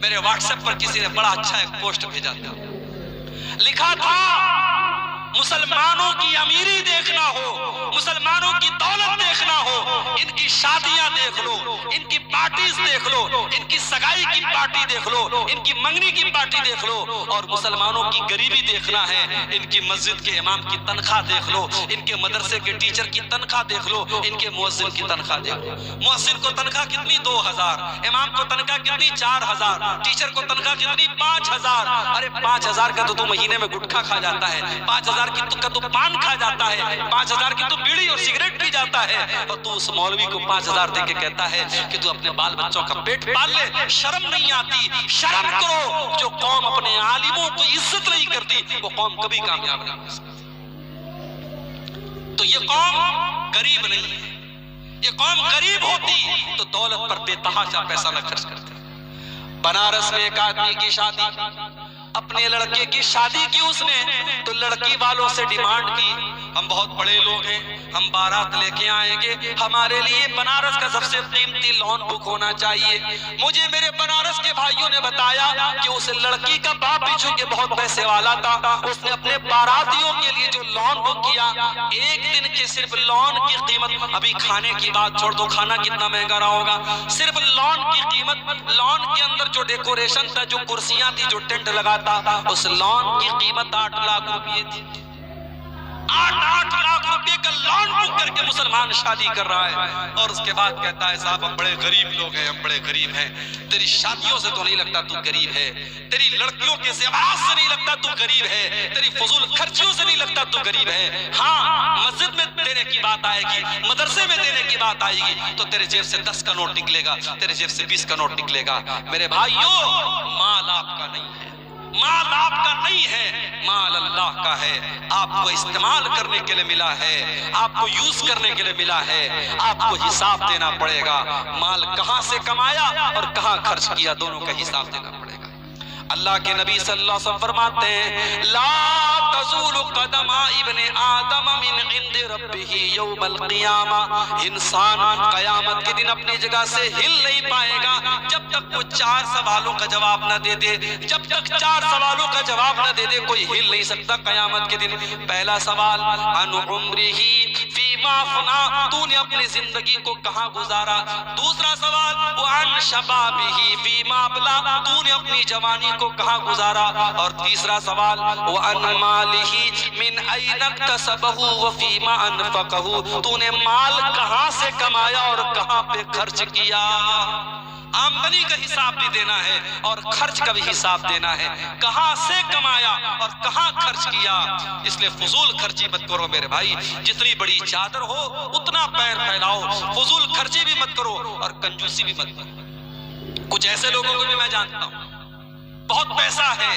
A: میرے واٹس ایپ پر کسی نے بڑا اچھا ایک پوسٹ بھیجا تھا، لکھا تھا مسلمانوں کی امیری دیکھنا ہو، مسلمانوں کی دولت دیکھنا ہو، ان کی شادیاں دیکھ لو، ان کی پارٹیز دیکھ لو، ان کی سگائی کی پارٹی دیکھ لو، ان کی منگنی کی پارٹی دیکھ لو، اور مسلمانوں کی غریبی دیکھنا ہے، ان کی مسجد کے امام کی تنخواہ دیکھ لو، ان کے مدرسے کے ٹیچر کی تنخواہ دیکھ لو، ان کے مؤذن کی تنخواہ دیکھ لو۔ مؤذن کو تنخواہ کتنی؟ 2000، امام کو تنخواہ کتنی؟ 4000، ٹیچر کو تنخواہ کتنی؟ 5000۔ ارے 5000 کا تو مہینے میں گٹکا کھا جاتا ہے، 5000 کا تو پان کھا جاتا ہے، 5000 کی تو بیڑی اور سگریٹ پی جاتا ہے، اور تو اس مولوی کو 5000 دے کے کہتا ہے کہ تو اپنے بال بچوں کا پیٹ پال لے۔ شرم نہیں آتی؟ شرم کرو۔ جو قوم اپنے عالموں کو عزت نہیں کرتی وہ قوم کبھی کامیاب نہیں ہو سکتی۔ تو یہ قوم غریب نہیں ہے، یہ قوم غریب ہوتی تو دولت پر بے تحاشا پیسہ نہ خرچ کرتے۔ بنارس میں ایک آدمی کی شادی، اپنے لڑکے کی شادی کی اس نے، تو لڑکی والوں سے ڈیمانڈ کی، ہم بہت بڑے لوگ ہیں، ہم بارات لے کے آئیں گے، ہمارے لیے بنارس کا سب سے قیمتی لون بک ہونا چاہیے۔ مجھے میرے بنارس کے بھائیوں نے بتایا کہ اس لڑکی کا باپ بھی چونکہ بہت پیسے والا تھا، اس نے اپنے باراتیوں کے لیے جو لون بک کیا، ایک دن کے صرف لون کی قیمت، ابھی کھانے کی بات چھوڑ دو، کھانا کتنا مہنگا رہا ہوگا، صرف لون کی قیمت، لون کے اندر جو ڈیکوریشن تھا، جو کرسیاں تھی، جو ٹینٹ لگا تھا، اس لون کی قیمت 8 لاکھ روپے تھی۔ 8 لاکھ روپے کا لون بک کر کے مسلمان شادی کر رہا ہے، اور اس کے بعد کہتا ہے صاحب ہم بڑے غریب لوگ ہیں، ہم بڑے غریب ہیں۔ تیری شادیوں سے تو نہیں لگتا تو غریب ہے، تیری لڑکیوں کے زیورات سے نہیں لگتا تو غریب ہے، تیری فضول خرچیوں سے نہیں لگتا تو غریب ہے۔ ہاں مسجد میں دینے کی بات آئے گی، مدرسے میں دینے کی بات آئے گی تو تیرے جیب سے 10 کا نوٹ نکلے گا، تیرے جیب سے 20 کا نوٹ نکلے گا۔ میرے بھائیو، مال آپ کا نہیں ہے، مال آپ کا نہیں ہے، مال اللہ کا ہے۔ آپ کو استعمال کرنے کے لیے ملا ہے، آپ کو یوز کرنے کے لیے ملا ہے، آپ کو حساب دینا پڑے گا۔ مال کہاں سے کمایا اور کہاں خرچ کیا، دونوں کا حساب دینا پڑے گا۔ اللہ کے نبی صلی اللہ علیہ وسلم فرماتے ہیں لا تزول قدم ابن آدم من عند ربہ یوم القیامہ، انسان قیامت کے دن اپنی جگہ سے ہل نہیں پائے گا جب تک وہ 4 سوالوں کا جواب نہ دے دے، جب تک 4 سوالوں کا جواب نہ دے دے کوئی ہل نہیں سکتا قیامت کے دن۔ پہلا سوال عن عمرہ فیما افنا، تو نے اپنی زندگی کو کہاں گزارا۔ دوسرا سوال وعن شبابہ فیما ابلا، تو نے اپنی جوانی کو کہاں گزارا۔ اور تیسرا سوال وعن مالہ من این اکتسبہ وفیما انفقہ، تو نے مال کہاں سے کمایا اور کہاں پہ خرچ کیا۔ آمدنی کا حساب بھی دینا ہے اور خرچ کا بھی حساب دینا ہے، کہاں سے کمایا اور کہاں خرچ کیا۔ اس لیے فضول خرچی مت کرو میرے بھائی، جتنی بڑی چادر ہو اتنا پیر پھیلاؤ، فضول خرچی بھی مت کرو اور کنجوسی بھی مت کرو۔ کچھ ایسے لوگوں کو بھی میں جانتا ہوں، بہت پیسہ ہے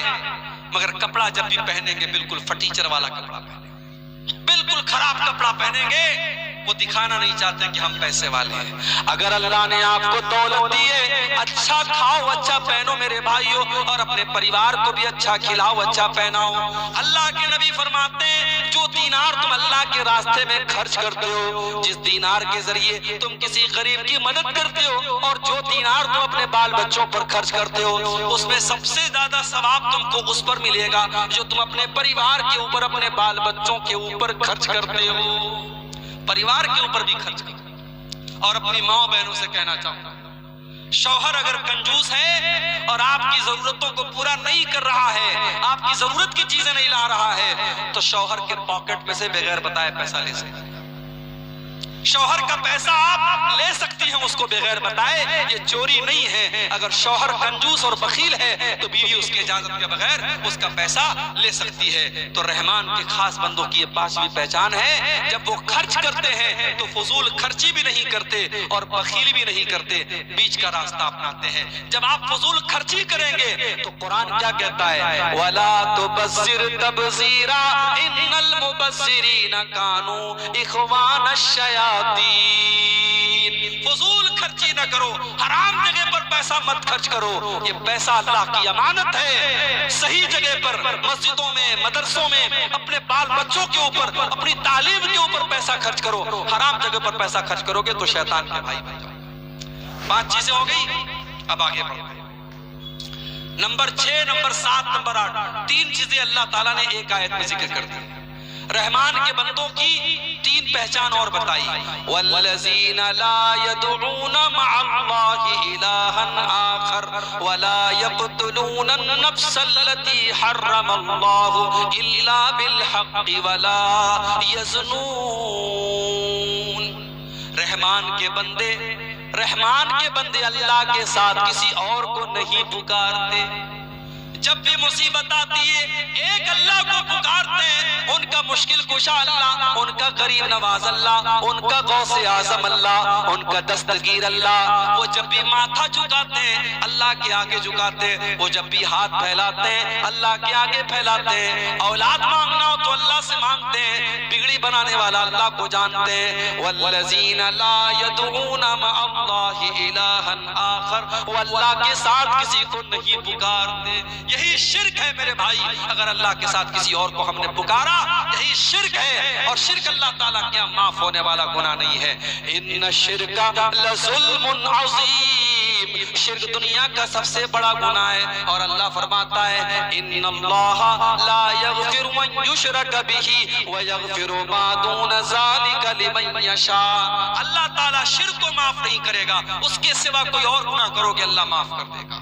A: مگر کپڑا جب بھی پہنیں گے بالکل فرنیچر والا کپڑا پہنیں گے، بالکل خراب کپڑا پہنیں گے، وہ دکھانا نہیں چاہتے کہ ہم پیسے والے ہیں۔ اگر اللہ نے آپ کو دولت دی ہے، اچھا کھاؤ، اچھا پہنو میرے بھائیوں، اور اپنے پریوار کو بھی اچھا کھلاؤ، اچھا پہناؤ۔ اللہ کے نبی فرماتے ہیں جو دینار تم اللہ کے راستے میں خرچ کرتے ہو، جس دینار کے ذریعے تم کسی غریب کی مدد کرتے ہو، اور جو دینار تم اپنے بال بچوں پر خرچ کرتے ہو، اس میں سب سے زیادہ ثواب تم کو اس پر ملے گا جو تم اپنے پریوار کے اوپر، اپنے بال بچوں کے اوپر خرچ کرتے ہو۔ پریوار کے اوپر بھی خرچ کرو۔ اور اپنی ماں بہنوں سے کہنا چاہوں گا، شوہر اگر کنجوس ہے اور آپ کی ضرورتوں کو پورا نہیں کر رہا ہے، آپ کی ضرورت کی چیزیں نہیں لا رہا ہے، تو شوہر کے پاکٹ میں سے بغیر بتائے پیسہ لے سکتے ہیں۔ شوہر کا پیسہ آپ لے سکتی ہیں اس کو بغیر بتائے، یہ چوری نہیں ہے۔ اگر شوہر کنجوس اور بخیل ہے تو بیوی اس کی اجازت کے بغیر اس کا پیسہ لے سکتی ہے۔ تو رحمان کے خاص بندوں کی یہ 5ویں پہچان ہے، جب وہ خرچ کرتے ہیں تو فضول خرچی بھی نہیں کرتے اور بخیلی بھی نہیں کرتے، بیچ کا راستہ اپناتے ہیں۔ جب آپ فضول خرچی کریں گے تو قرآن کیا کہتا ہے وَلَا تُبَذِّرْ تَبْذِيرًا إِنَّ الْمُبَذِّرِينَ كَانُوا إِخْوَانَ الشَّيَاطِينِ۔ فضول خرچی نہ کرو، حرام جگہ پر پیسہ مت خرچ کرو، یہ پیسہ اللہ کی امانت ہے۔ صحیح جگہ پر، مسجدوں میں، مدرسوں میں، اپنے بال بچوں کے اوپر، اپنی تعلیم کے اوپر پیسہ خرچ کرو۔ حرام جگہ پر پیسہ خرچ کرو گے تو شیطان کے بھائی بن جاؤ۔ 5 چیزیں ہو گئی، اب آگے بڑھتے ہیں۔ نمبر 6، نمبر 7، نمبر 8، 3 چیزیں اللہ تعالیٰ نے ایک آیت میں ذکر کر دی۔ رحمان کے بندوں کی 3 پہچان اور بتائی۔ والذین لا يدعون مع اللہ الہا آخر ولا يقتلون النفس التي حرم اللہ الا بالحق ولا يزنون۔ رحمان کے بندے اللہ کے ساتھ کسی اور کو نہیں پکارتے۔ جب بھی مصیبت آتی ہے ایک اللہ کو پکارتے ہیں، ان کا مشکل کشا اللہ، ان کا قریب نواز اللہ، ان کا غوث اعظم اللہ، ان کا دستگیر اللہ۔ وہ جب بھی ماتھا جھکاتے ہیں اللہ کے آگے جھکاتے ہیں، وہ جب بھی ہاتھ پھیلاتے ہیں اللہ کے آگے پھیلاتے ہیں۔ اولاد مانگنا ہو تو اللہ سے مانگتے ہیں، بگڑی بنانے والا اللہ کو جانتے ہیں۔ والذین لا يدعون مع اللہ الہا آخر، وہ اللہ کے ساتھ کسی کو نہیں پکارتے۔ یہی شرک ہے میرے بھائی، اگر اللہ کے ساتھ کسی اور کو ہم نے پکارا یہی شرک ہے، اور شرک اللہ تعالیٰ کے یہاں معاف ہونے والا گناہ نہیں ہے۔ ان الشرک لظلم عظیم، شرک دنیا کا سب سے بڑا گناہ ہے، اور اللہ فرماتا ہے ان اللہ لا یغفر من یشرک بہ ویغفر ما دون ذلک لمن یشاء۔ اللہ تعالیٰ شرک کو معاف نہیں کرے گا، اس کے سوا کوئی اور گناہ کرو گے اللہ معاف کر دے گا۔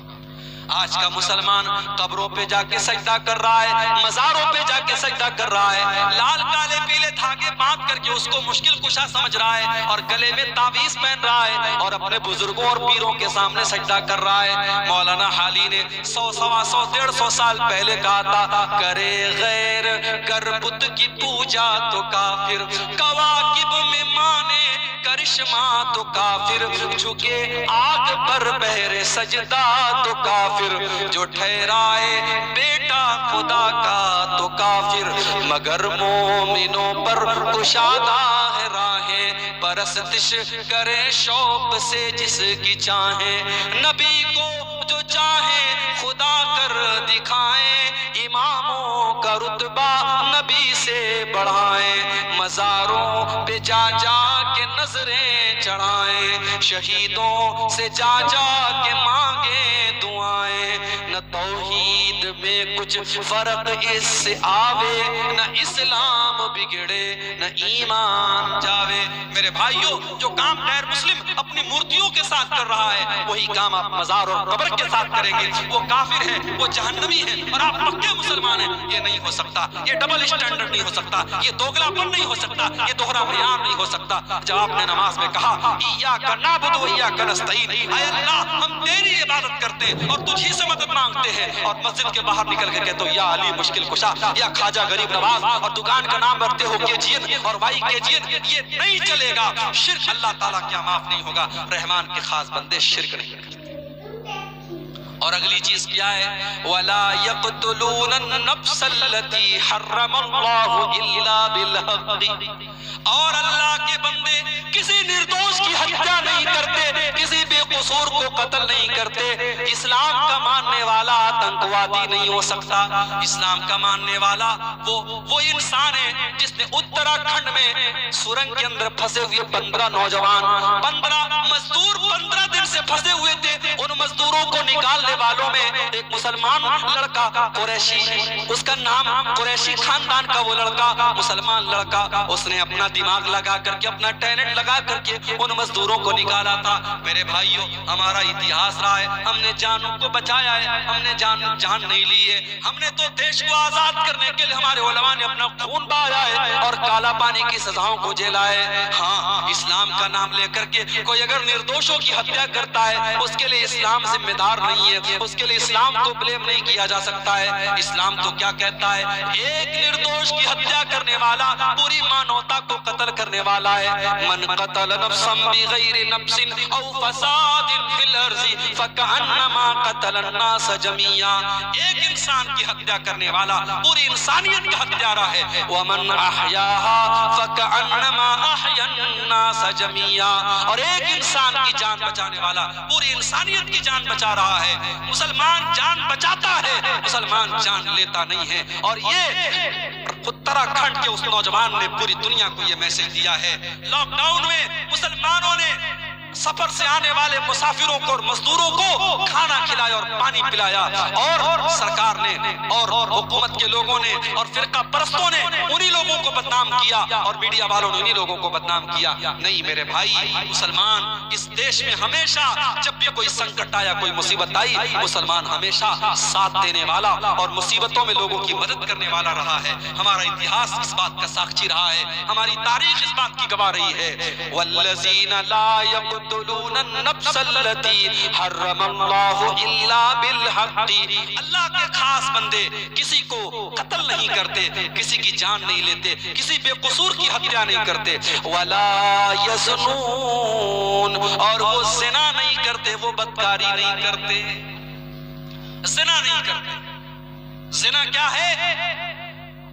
A: آج کا مسلمان قبروں پہ جا کے سجدہ کر رہا ہے، مزاروں پہ جا کے سجدہ کر رہا ہے، لال کالے پیلے دھاگے باندھ کر کے اس کو مشکل کشا سمجھ رہا ہے، اور گلے میں تعویذ پہن رہا ہے، اور اپنے بزرگوں اور پیروں کے سامنے سجدہ کر رہا ہے۔ مولانا حالی نے 100، 125، 150 سال پہلے کہا تھا، کرے غیر گر بت کی پوجا تو کافر، کواکب میں مانے کرشمہ تو کافر، جھکے آگ پر بہرے سجدہ تو کافر، جو ٹھہرائے بیٹا خدا کا تو کافر، مگر مومنوں پر کشادہ ہے راہیں، پرستش کرے شوق سے جس کی چاہیں، نبی کو جو چاہیں خدا کر دکھائیں، اماموں کا رتبہ نبی سے بڑھائیں، مزاروں پہ جا جا کے نظریں چڑھائیں، شہیدوں سے جا جا کے مانگیں دعائیں، نہ توحید میں کچھ فرق اس سے آوے، نہ اسلام بگڑے نہ ایمان جاوے۔ میرے بھائیوں، جو کام غیر مسلم اپنی مورتیوں کے ساتھ کر رہا ہے وہی کام آپ مزار اور قبر کے ساتھ کریں گے، وہ کافر ہے، وہ جہنمی ہے، اور آپ پکے مسلمان ہیں۔ یہ نہیں ہو سکتا، یہ ڈبل اسٹینڈرڈ نہیں ہو سکتا، یہ دوگلا پن نہیں ہو سکتا، یہ دوہرا معیار نہیں ہو سکتا۔ جب آپ نے نماز میں کہا ایاک نعبد و ایاک نستعین، اے اللہ ہم تیری عبادت کرتے ہیں اور تجھی سے مدد مانگتے ہیں، اور مسجد کے باہر نکل کے کہتے ہو یا علی مشکل کشا، یا خواجہ غریب نواز، اور دکان کا نام رکھتے ہو KGN اور YKGN، یہ نہیں چلے گا۔ شرک اللہ تعالیٰ کیا معاف نہیں ہوگا، رحمان کے خاص بندے شرک نہیں کرتے۔ اور اگلی چیز کیا ہے؟ وَلَا يَقْتُلُونَ النَّفْسَ الَّتِي حَرَّمَ اللَّهُ إِلَّا بِالْحَقِّ، اور اللہ کے بندے کسی نردوش کی ہتیا نہیں کرتے، کسی بے قصور کو قتل نہیں کرتے۔ اسلام کا ماننے والا آتنکوادی نہیں ہو سکتا۔ اسلام کا ماننے والا وہ انسان ہے جس نے اتراکھنڈ میں سرنگ کے اندر پھنسے ہوئے 15 نوجوان، 15 مزدور 15 دن سے پھنسے ہوئے تھے، ان مزدوروں کو نکالنے والوں میں ایک مسلمان لڑکا قریشی، اس کا نام قریشی خاندان کا وہ لڑکا، مسلمان لڑکا، اس نے اپنا دماغ لگا کر کے، اپنا ٹیلنٹ لگا کر کے ان مزدوروں کو نکالا تھا۔ میرے بھائیوں، ہمارا اتہاس رہا ہے، ہم نے جانوں کو بچایا ہے، ہم نے جان نہیں لی ہے، ہم نے تو دیش کو آزاد کرنے کے لیے ہمارے علماء نے اپنا خون بہایا ہے اور کالا پانی کی سزاؤں کو جھیلا ہے۔ ہاں، اسلام کا نام لے کر کے کوئی اگر نردوشوں کی ہتیا کرتا ہے اس کے لیے اسلام ذمہ دار نہیں ہے، اس کے لیے اسلام کو بلیم نہیں کیا جا سکتا ہے۔ اسلام تو کیا کہتا ہے؟ ایک نردوش کی ہتیا کرنے والا پوری مانوتا کو قتل کرنے والا ہے۔ من قتل نفسا بغیر نفس او فساد فی الارض فکأنما قتل الناس جميعا، ایک انسان کی ہتیا کرنے والا پوری انسانیت کا ہتھیارہ ہے۔ ومن احیاها فکأنما احیا الناس جميعا، اور ایک انسان کی جان بچانے والا پوری انسانیت کی جان بچا رہا ہے۔ مسلمان جان بچاتا ہے، مسلمان جان لیتا نہیں ہے، اور یہ اتراکھنڈ کے اس نوجوان نے پوری دنیا کو یہ میسج دیا ہے۔ لاک ڈاؤن میں مسلمانوں نے سفر سے آنے والے مسافروں کو اور مزدوروں کو کھانا کھلایا اور پانی پلایا، اور سرکار نے اور حکومت کے لوگوں نے اور فرقہ پرستوں نے انہی لوگوں کو بدنام کیا اور میڈیا والوں نے انہی لوگوں کو بدنام کیا۔ نہیں میرے بھائی مسلمان، اس دیش میں ہمیشہ جب بھی کوئی سنکٹ آیا، کوئی مصیبت آئی، مسلمان ہمیشہ ساتھ دینے والا اور مصیبتوں میں لوگوں کی مدد کرنے والا رہا ہے۔ ہمارا اتہاس اس بات کا ساکشی رہا ہے، ہماری تاریخ اس بات کی گواہ رہی ہے۔ والذین لا یقتلون النفس التي حرم اللہ الا بالحق، اللہ کے خاص بندے کسی کو قتل نہیں کرتے، کسی کی جان نہیں لیتے، کسی بے قصور کی ہتیا نہیں کرتے۔ ولا یزنون، اور وہ زنا نہیں کرتے، وہ بدکاری نہیں کرتے، زنا نہیں کرتے۔ زنا کیا ہے؟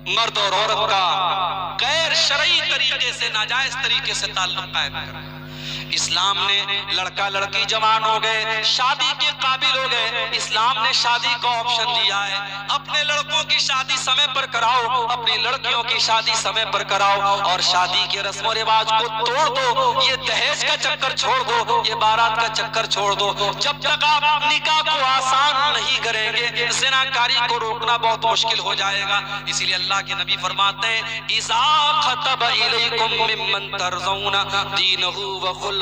A: مرد اور عورت کا غیر شرعی طریقے سے، ناجائز طریقے سے تعلق قائم کرنا۔ اسلام نے لڑکا لڑکی جوان ہو گئے، شادی کے قابل ہو گئے، اسلام نے شادی کا آپشن دیا ہے۔ اپنے لڑکوں کی شادی سمے پر کراؤ، اپنی لڑکیوں کی شادی سمے پر کراؤ، اور شادی کے رسم و رواج کو توڑ دو۔ یہ دہیج کا چکر چھوڑ دو، یہ بارات کا چکر چھوڑ دو۔ جب تک آپ نکاح کو آسان نہیں کریں گے، زناکاری کو روکنا بہت مشکل ہو جائے گا۔ اسی لیے اللہ کے نبی فرماتے ہیں اذا خطب الیکم ممن ترضون دینہ وخلقہ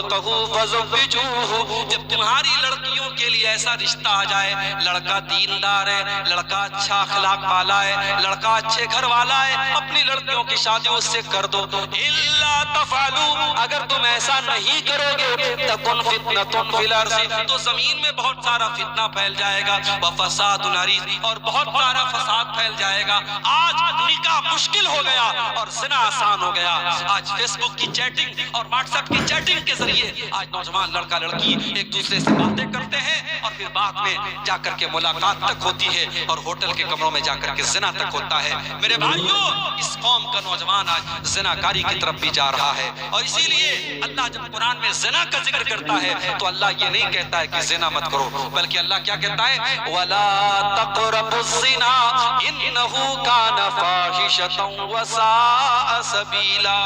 A: فزوجوہ، جب تمہاری لڑکیوں کے لیے ایسا رشتہ آ جائے، لڑکا دیندار ہے، لڑکا اچھا اخلاق والا ہے، لڑکا اچھے گھر والا ہے، اپنی لڑکیوں کی شادی اس سے کر دو۔ الا تفعلوا، اگر تم ایسا نہیں کرو گے تکن فتنۃ فی الارض، تو زمین میں بہت سارا فتنہ پھیل جائے گا، وفساد عریض، اور بہت سارا فساد پھیل جائے گا۔ آج نکاح مشکل ہو گیا اور زنا آسان ہو گیا۔ آج فیس بک کی چیٹنگ اور واٹس ایپ کی چیٹنگ کے ذریعے آج نوجوان لڑکا لڑکی ایک دوسرے سے باتیں کرتے ہیں، اور پھر بعد میں جا کر کے ملاقات تک ہوتی ہے، اور ہوٹل کے کمروں میں جا کر کے زنا تک ہوتا ہے۔ میرے بھائیوں، اس قوم کا نوجوان آج زناکاری کی طرف بھی جا رہا ہے، اور اسی لیے اللہ جب قرآن میں زنا کا ذکر کرتا ہے تو اللہ یہ نہیں کہتا ہے کہ زنا مت کرو، بلکہ اللہ کیا کہتا ہے؟ وَلَا تَقْرَبُوا الزِّنَا إِنَّهُ كَانَ فَاحِشَةً وَسَاءَ سَبِيلًا،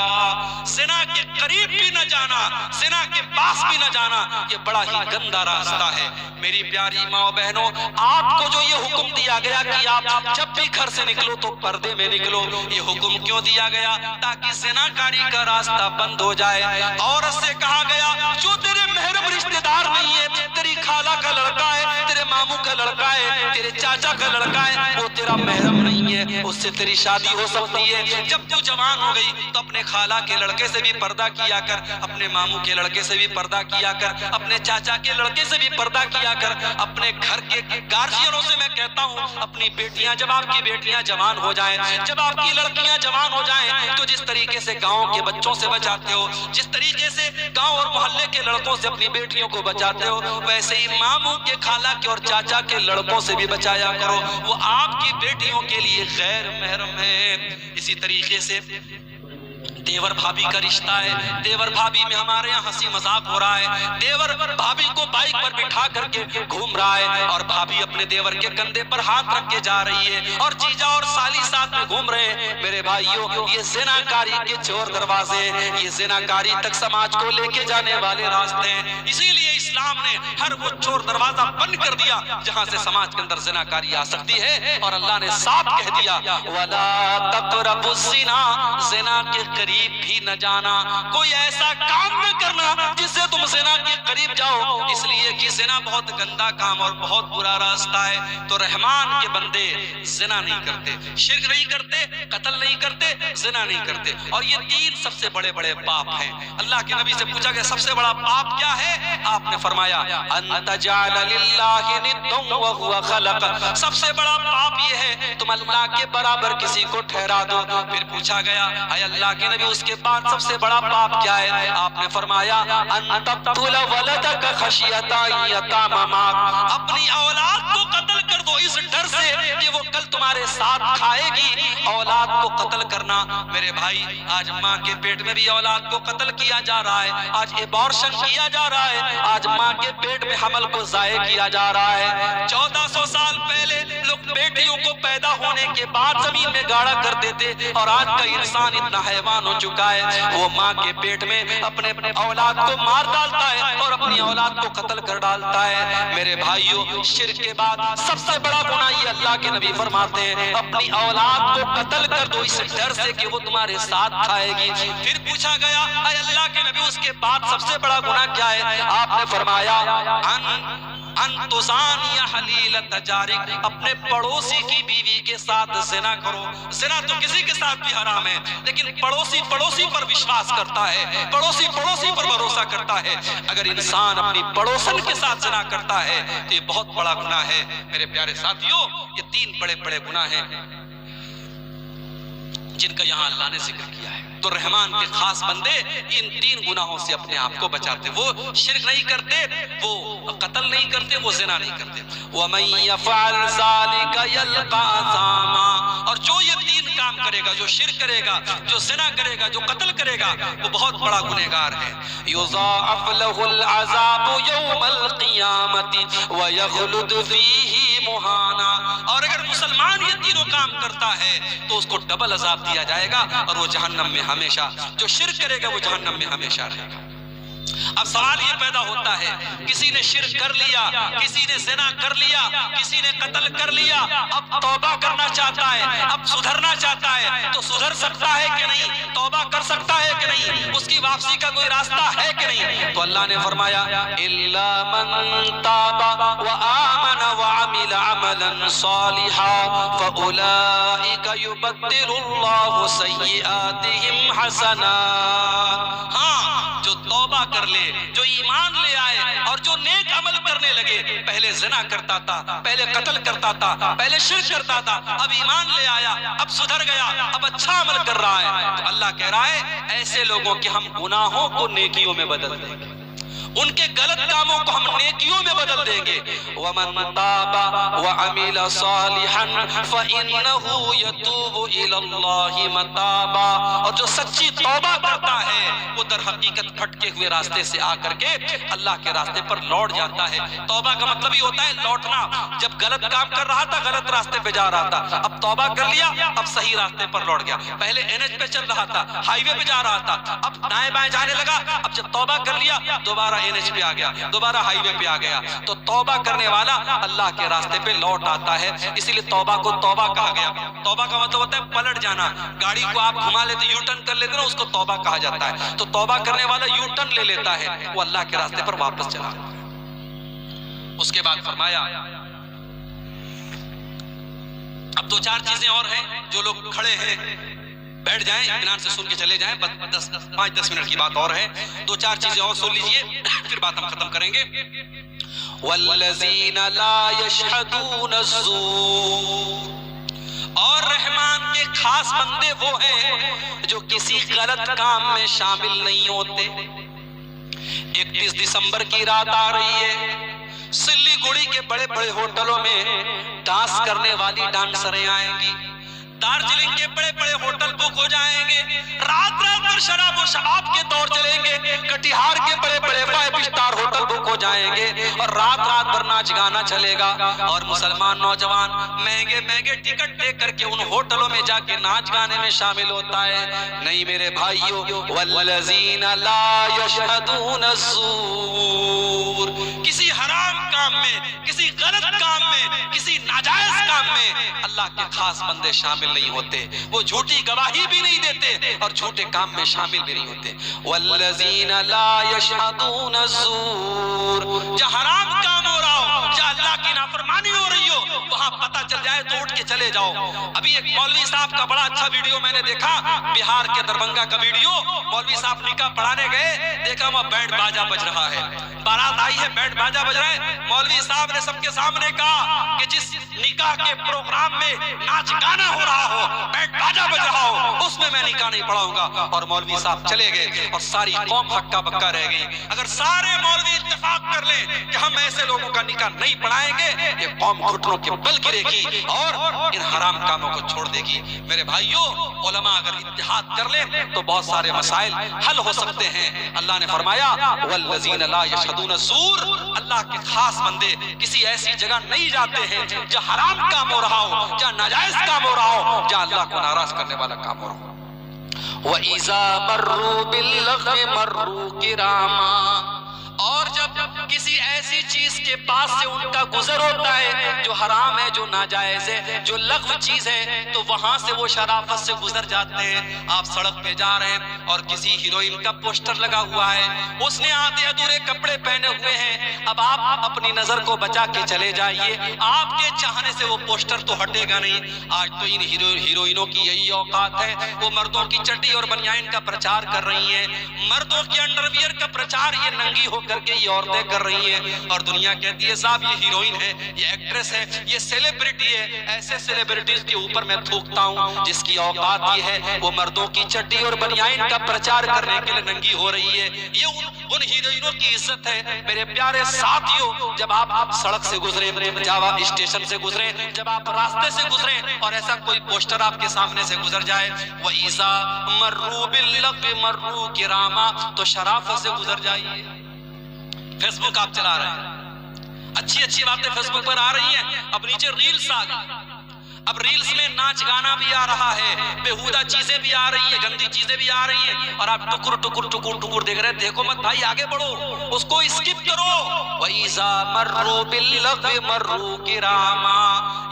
A: زنا کے قریب بھی نہ جانا، زنا کے پاس بھی نہ جانا، یہ بڑا ہی گندا راستہ ہے۔ میری پیاری ماں بہنوں، آپ کو جو یہ حکم دیا گیا کہ آپ جب بھی گھر سے نکلو تو پردے میں نکلو، یہ حکم کیوں دیا گیا؟ تاکہ زناکاری کا راستہ بند ہو جائے۔ عورت سے کہا گیا جو تیرے محرم رشتہ دار نہیں ہے، تیری خالہ کا لڑکا ہے، تیرے ماموں کا لڑکا ہے، تیرے چاچا کا لڑکا ہے، وہ تیرا محرم نہیں ہے، اس سے تیری شادی ہو سکتی ہے۔ جب تو جوان ہو گئی تو اپنے خالہ کے لڑکے سے بھی پردہ کیا کر، اپنے ماموں کے لڑکے سے بھی پردہ کیا کر، اپنے چاچا کے لڑکے سے بھی پردہ کیا کر، اپنے گھر کے گارجینوں سے میں کہتا ہوں اپنی بیٹیاں، جب آپ کی بیٹیاں جوان ہو جائیں، جب آپ کی لڑکیاں جوان ہو جائیں، تو جس طریقے سے گاؤں کے بچوں سے بچاتے ہو، جس طریقے سے گاؤں اور محلے کے لڑکوں سے اپنی بیٹیوں کو بچاتے ہو، ویسے ہی ماموں کے، خالہ کے اور چاچا کے لڑکوں سے بھی بچایا کرو، وہ آپ کی بیٹیوں کے لیے غیر محرم ہے۔ اسی طریقے سے دیور بھابی کا رشتہ ہے، دیور بھابی میں ہمارے یہاں ہنسی مذاق ہو رہا ہے، دیور بھابی کو بائک پر بٹھا کر کے گھوم رہا ہے، اور بھابی اپنے دیور کے کندھے پر ہاتھ رکھ کے جا رہی ہے، اور جیجا اور سالی ساتھ میں گھوم رہے ہیں۔ میرے بھائیوں، یہ زناکاری کے چور دروازے ہیں، یہ زناکاری تک سماج کو لے کے جانے والے راستے ہیں۔ اسی لیے اسلام نے ہر وہ چور دروازہ بند کر دیا جہاں سے سماج کے اندر زناکاری آ سکتی ہے، اور اللہ نے صاف کہہ دیا وَلَا تَقْرَبُوا الزِّنَا، زنا کے قریب بھی نہ جانا، کوئی ایسا کام نہ کرنا جس سے تم زنا کے قریب جاؤ، اس لیے کہ زنا بہت گندا کام اور بہت برا راستہ ہے۔ تو رحمان کے بندے زنا نہیں کرتے، شرک نہیں کرتے، قتل نہیں کرتے، زنا نہیں کرتے، اور یہ تین سب سے بڑے بڑے پاپ ہیں۔ اللہ کے نبی سے پوچھا گیا سب سے بڑا پاپ کیا ہے؟ آپ نے فرمایا ان تجعل للہ ندا وہو خلق، سب سے بڑا پاپ یہ ہے تم اللہ کے برابر کسی کو ٹھہرا دو۔ پھر پوچھا گیا اے اللہ کے نبی اس کے بعد سب سے بڑا پاپ کیا ہے؟ آپ نے فرمایا ان تقتل ولدک خشیۃ ان یتام معک، اپنی اولاد کو قتل کر دو اس ڈر سے کہ وہ کل تمہارے ساتھ کھائے گی اولاد کو قتل کرنا، میرے بھائی آج ماں کے پیٹ میں بھی اولاد کو قتل کیا جا رہا ہے، آج ایبارشن کیا جا رہا ہے، آج ماں کے پیٹ میں حمل کو ضائع کیا جا رہا ہے۔ 1400 سال پہلے لوگ بیٹیوں کو پیدا ہونے کے بعد زمین میں گاڑا کرتے تھے، اور آج کا انسان اتنا حیوان ہو چکا ہے، وہ ماں کے پیٹ میں اپنے اولاد کو مار ڈالتا ہے اور اپنی اولاد کو قتل کر ڈالتا ہے۔ میرے بھائیوں، شرک کے بعد سب سے بڑا گناہ یہ اللہ کے نبی فرماتے ہیں اپنی اولاد کو قتل کر دو اس ڈر سے کہ وہ تمہارے ساتھ کھائے گی۔ پھر پوچھا گیا اے اللہ کے نبی اس کے بعد سب سے بڑا گناہ کیا ہے؟ آپ نے فرمایا ان تزانی حلیلۃ جارک، اپنے پڑوسی کی بیوی کے ساتھ زنا کرو۔ زنا تو کسی کے ساتھ بھی حرام ہے، لیکن پڑوسی پر وشواس کرتا ہے، پڑوسی پر بھروسہ کرتا ہے۔ اگر انسان اپنی پڑوسن کے ساتھ زنا کرتا ہے تو یہ بہت بڑا گناہ ہے۔ میرے پیارے ساتھیوں، یہ 3 بڑے بڑے گناہ ہیں جن کا یہاں اللہ نے ذکر کیا ہے۔ تو رحمان کے خاص بندے ان 3 گناہوں سے اپنے آپ کو بچاتے، وہ شرک نہیں کرتے، وہ قتل نہیں کرتے، وہ زنا نہیں کرتے۔ وَمَن يَفْعَلْ ذَلِكَ يَلْقَ أَثَامًا، اور جو یہ 3 کام کرے گا، جو شرک کرے گا، جو زنا کرے گا، جو قتل کرے گا، وہ بہت بڑا گنہگار ہے۔ يُضَاعَفْ لَهُ الْعَذَابُ يَوْمَ الْقِيَامَةِ وَيَخْلُدُ فِيهِ مُهَانًا، اور اگر مسلمان یہ تینوں کام کرتا ہے تو اس کو ڈبل عذاب دیا جائے گا اور وہ جہنم میں ہمیشہ، جو شرک کرے گا وہ جہنم میں ہمیشہ رہے گا۔ اب سوال یہ پیدا ہوتا ہے، کسی نے شرک کر لیا، کسی نے زنا کر لیا، کسی نے قتل کر لیا، اب توبہ کرنا چاہتا ہے، اب سدھرنا چاہتا ہے، تو سدھر سکتا ہے کہ نہیں؟ توبہ کر سکتا ہے کہ نہیں؟ اس کی واپسی کا کوئی راستہ ہے کہ نہیں؟ تو اللہ نے فرمایا الا من تاب وآمن وعمل عملا صالحا فاولئک یبدل اللہ سیئاتہم حسنات۔ ہاں، جو توبہ کر لے، جو ایمان لے آئے اور جو نیک عمل کرنے لگے، پہلے زنا کرتا تھا، پہلے قتل کرتا تھا، پہلے شرک کرتا تھا، اب ایمان لے آیا، اب سدھر گیا، اب اچھا عمل کر رہا ہے، تو اللہ کہہ رہا ہے ایسے لوگوں کے ہم گناہوں کو نیکیوں میں بدل دیں گے، ان کے غلط کاموں کو ہم نیکیوں میں بدل دیں گے۔ وَمَن تَابَ وَعَمِلَ صَالِحًا فَإِنَّهُ يَتُوبُ إِلَى اللَّهِ مَتَابًا، اور جو سچی توبہ کرتا ہے وہ در حقیقت بھٹکے ہوئے راستے سے آ کر کے اللہ کے راستے پر لوٹ جاتا ہے۔ توبہ کا مطلب ہی ہوتا ہے لوٹنا۔ جب غلط کام کر رہا تھا، غلط راستے پہ جا رہا تھا، اب توبہ کر لیا، اب صحیح راستے پر لوٹ گیا۔ پہلے NH پہ چل رہا تھا، ہائی وے پہ جا رہا تھا، اب دائیں بائیں جانے لگا، اب جب توبہ کر لیا دوبارہ NH پہ آ گیا، دوبارہ ہائی وے پہ آ گیا۔ تو توبہ کرنے والا اللہ کے راستے پہ لوٹ آتا ہے، اسی لیے توبہ کو توبہ کہا گیا۔ توبہ کا مطلب ہوتا ہے پلٹ جانا، گاڑی کو آپ گھما لیتے، یو ٹرن کر لیتے نا، اس کو توبہ کہا جاتا ہے۔ تو توبہ کرنے والا یو ٹرن لے لیتا ہے، وہ اللہ کے راستے پر واپس چلا۔ اس کے بعد فرمایا اب 2-4 چیزیں اور ہیں، جو لوگ کھڑے ہیں بیٹھ جائیں، اطمینان سے سن کے چلے جائیں، 5-10 منٹ کی بات اور ہے، 2-4 چیزیں اور سن لیجئے پھر بات ہم ختم کریں گے۔ والذین لا یشہدون الزور، اور رحمان کے خاص بندے وہ ہیں جو کسی غلط کام میں شامل نہیں ہوتے۔ 31 دسمبر کی رات آ رہی ہے، سلی گڑی کے بڑے بڑے ہوٹلوں میں ڈانس کرنے والی ڈانسریں آئیں گی، دارجلنگ کے بڑے بڑے ہوٹل بک ہو جائیں گے، رات رات بھر شراب و شباب کے دور چلیں گے، کٹیہار کے بڑے بڑے 5 اسٹار ہوٹل بک ہو جائیں گے، اور رات رات بھر ناچ گانا چلے گا، اور مسلمان نوجوان مہنگے مہنگے ٹکٹ لے کر کے ان ہوٹلوں میں جا کے ناچ گانے میں شامل ہوتا ہے۔ نہیں میرے بھائیو، والذین لا یشہدون الزور، کسی حرام کام میں، کسی غلط کام میں، کسی ناجائز کام میں اللہ کے خاص بندے شامل نہیں ہوتے، وہ جھوٹی گواہی بھی نہیں دیتے اور جھوٹے کام میں شامل بھی نہیں ہوتے۔ والذین لا یشہدون الزور، جہاں حرام کام ہو رہا ہو، جہاں اللہ کی نافرمانی ہو رہی ہو، وہاں پتہ چل جائے تو اٹھ کے چلے جاؤ۔ ابھی ایک مولوی صاحب کا بڑا اچھا ویڈیو میں نے دیکھا، بہار کے دربھنگہ کا ویڈیو، مولوی صاحب نکاح پڑھانے گئے، دیکھا وہاں بینڈ باجا بج رہا ہے، بارات آئی ہے، بینڈ باجا بج رہا ہے۔ مولوی صاحب نے سب کے سامنے کہا کہ جس نکاح کے پروگرام میں ناچ گانا ہو رہا ہو، بینڈ باجا بج رہا ہو، اس میں میں نکاح نہیں پڑھاؤں گا۔ اور مولوی صاحب چلے گئے اور ساری قوم ہکا بکا رہ گئی۔ اگر سارے مولوی اتفاق کر لیں کہ ہم ایسے لوگوں کا نکاح نہیں پڑھائیں گے، یہ قوم گھٹنوں کے بل
B: بل گرے گی اور ان حرام کاموں کو چھوڑ دے گی۔ میرے بھائیوں، علماء اگر اتحاد کر لیں تو بہت سارے مسائل حل ہو سکتے ہیں۔ اللہ نے فرمایا والذین لا یشہدون الزور، اللہ کے خاص بندے کسی ایسی جگہ نہیں جاتے ہیں جہاں حرام کام ہو رہا ہو، جہاں ناجائز کام ہو رہا ہو، جہاں اللہ کو ناراض کرنے والا کام ہو رہا ہو۔
A: وَإِذَا مَرُّوا بِاللَّغْوِ مَرُّوا كِرَامًا، اور جب کسی ایسی چیز کے پاس سے ان کا گزر ہوتا ہے جو حرام ہے، جو ناجائز ہے، جو لغو چیز ہے، تو وہاں سے وہ شرافت سے گزر جاتے ہیں۔ آپ سڑک پہ جا رہے ہیں اور کسی ہیروئن کا پوسٹر لگا ہوا ہے، اس نے آدھے ادھورے کپڑے پہنے ہوئے ہیں، اب آپ اپنی نظر کو بچا کے چلے جائیے، آپ کے چاہنے سے وہ پوسٹر تو ہٹے گا نہیں۔ آج تو ان ہیروئنوں کی یہی اوقات ہے، وہ مردوں کی چٹی اور بنیان کا پرچار کر رہی ہیں، مردوں کے انڈر ویئر کا پرچار یہ ننگی ہو کر کے یہ عورتیں کر رہی ہیں، اور دنیا کہتی ہے صاحب یہ ہیروئن ہے، یہ ایکٹریس ہے، یہ سیلیبریٹی ہے۔ ایسے سیلیبریٹیز کے اوپر میں تھوکتا ہوں جس کی اوقات یہ ہے وہ مردوں کی چٹی اور بنیان کا پرچار کرنے کے لیے ننگی ہو رہی ہے۔ یہ ان ہیروئنوں کی عزت ہے۔ میرے پیارے ساتھیوں، جب آپ سڑک سے گزریں، جاوا اسٹیشن سے گزریں، جب آپ راستے سے گزریں اور ایسا کوئی پوسٹر آپ کے سامنے سے گزر جائے وَإِذَا مَرُّوا بِاللَّغْوِ مَرُّوا كِرَامًا، تو شرافت سے گزر جائیے۔ فیس بک آپ چلا رہے ہیں، اچھی اچھی باتیں فیس بک پر آ رہی ہیں، اب نیچے ریلز آ گئی، اب ریلز میں ناچ گانا بھی آ رہا ہے، بےہودہ چیزیں بھی آ رہی ہیں، گندی چیزیں بھی آ رہی ہیں، اور آپ ٹکر ٹکر ٹکر ٹکر دیکھ رہے ہیں۔ دیکھو مت بھائی، آگے بڑھو، اس کو اسکپ کرو۔ وَإِذَا مَرُّوا بِاللَّغْوِ مَرُّوا كِرَامًا،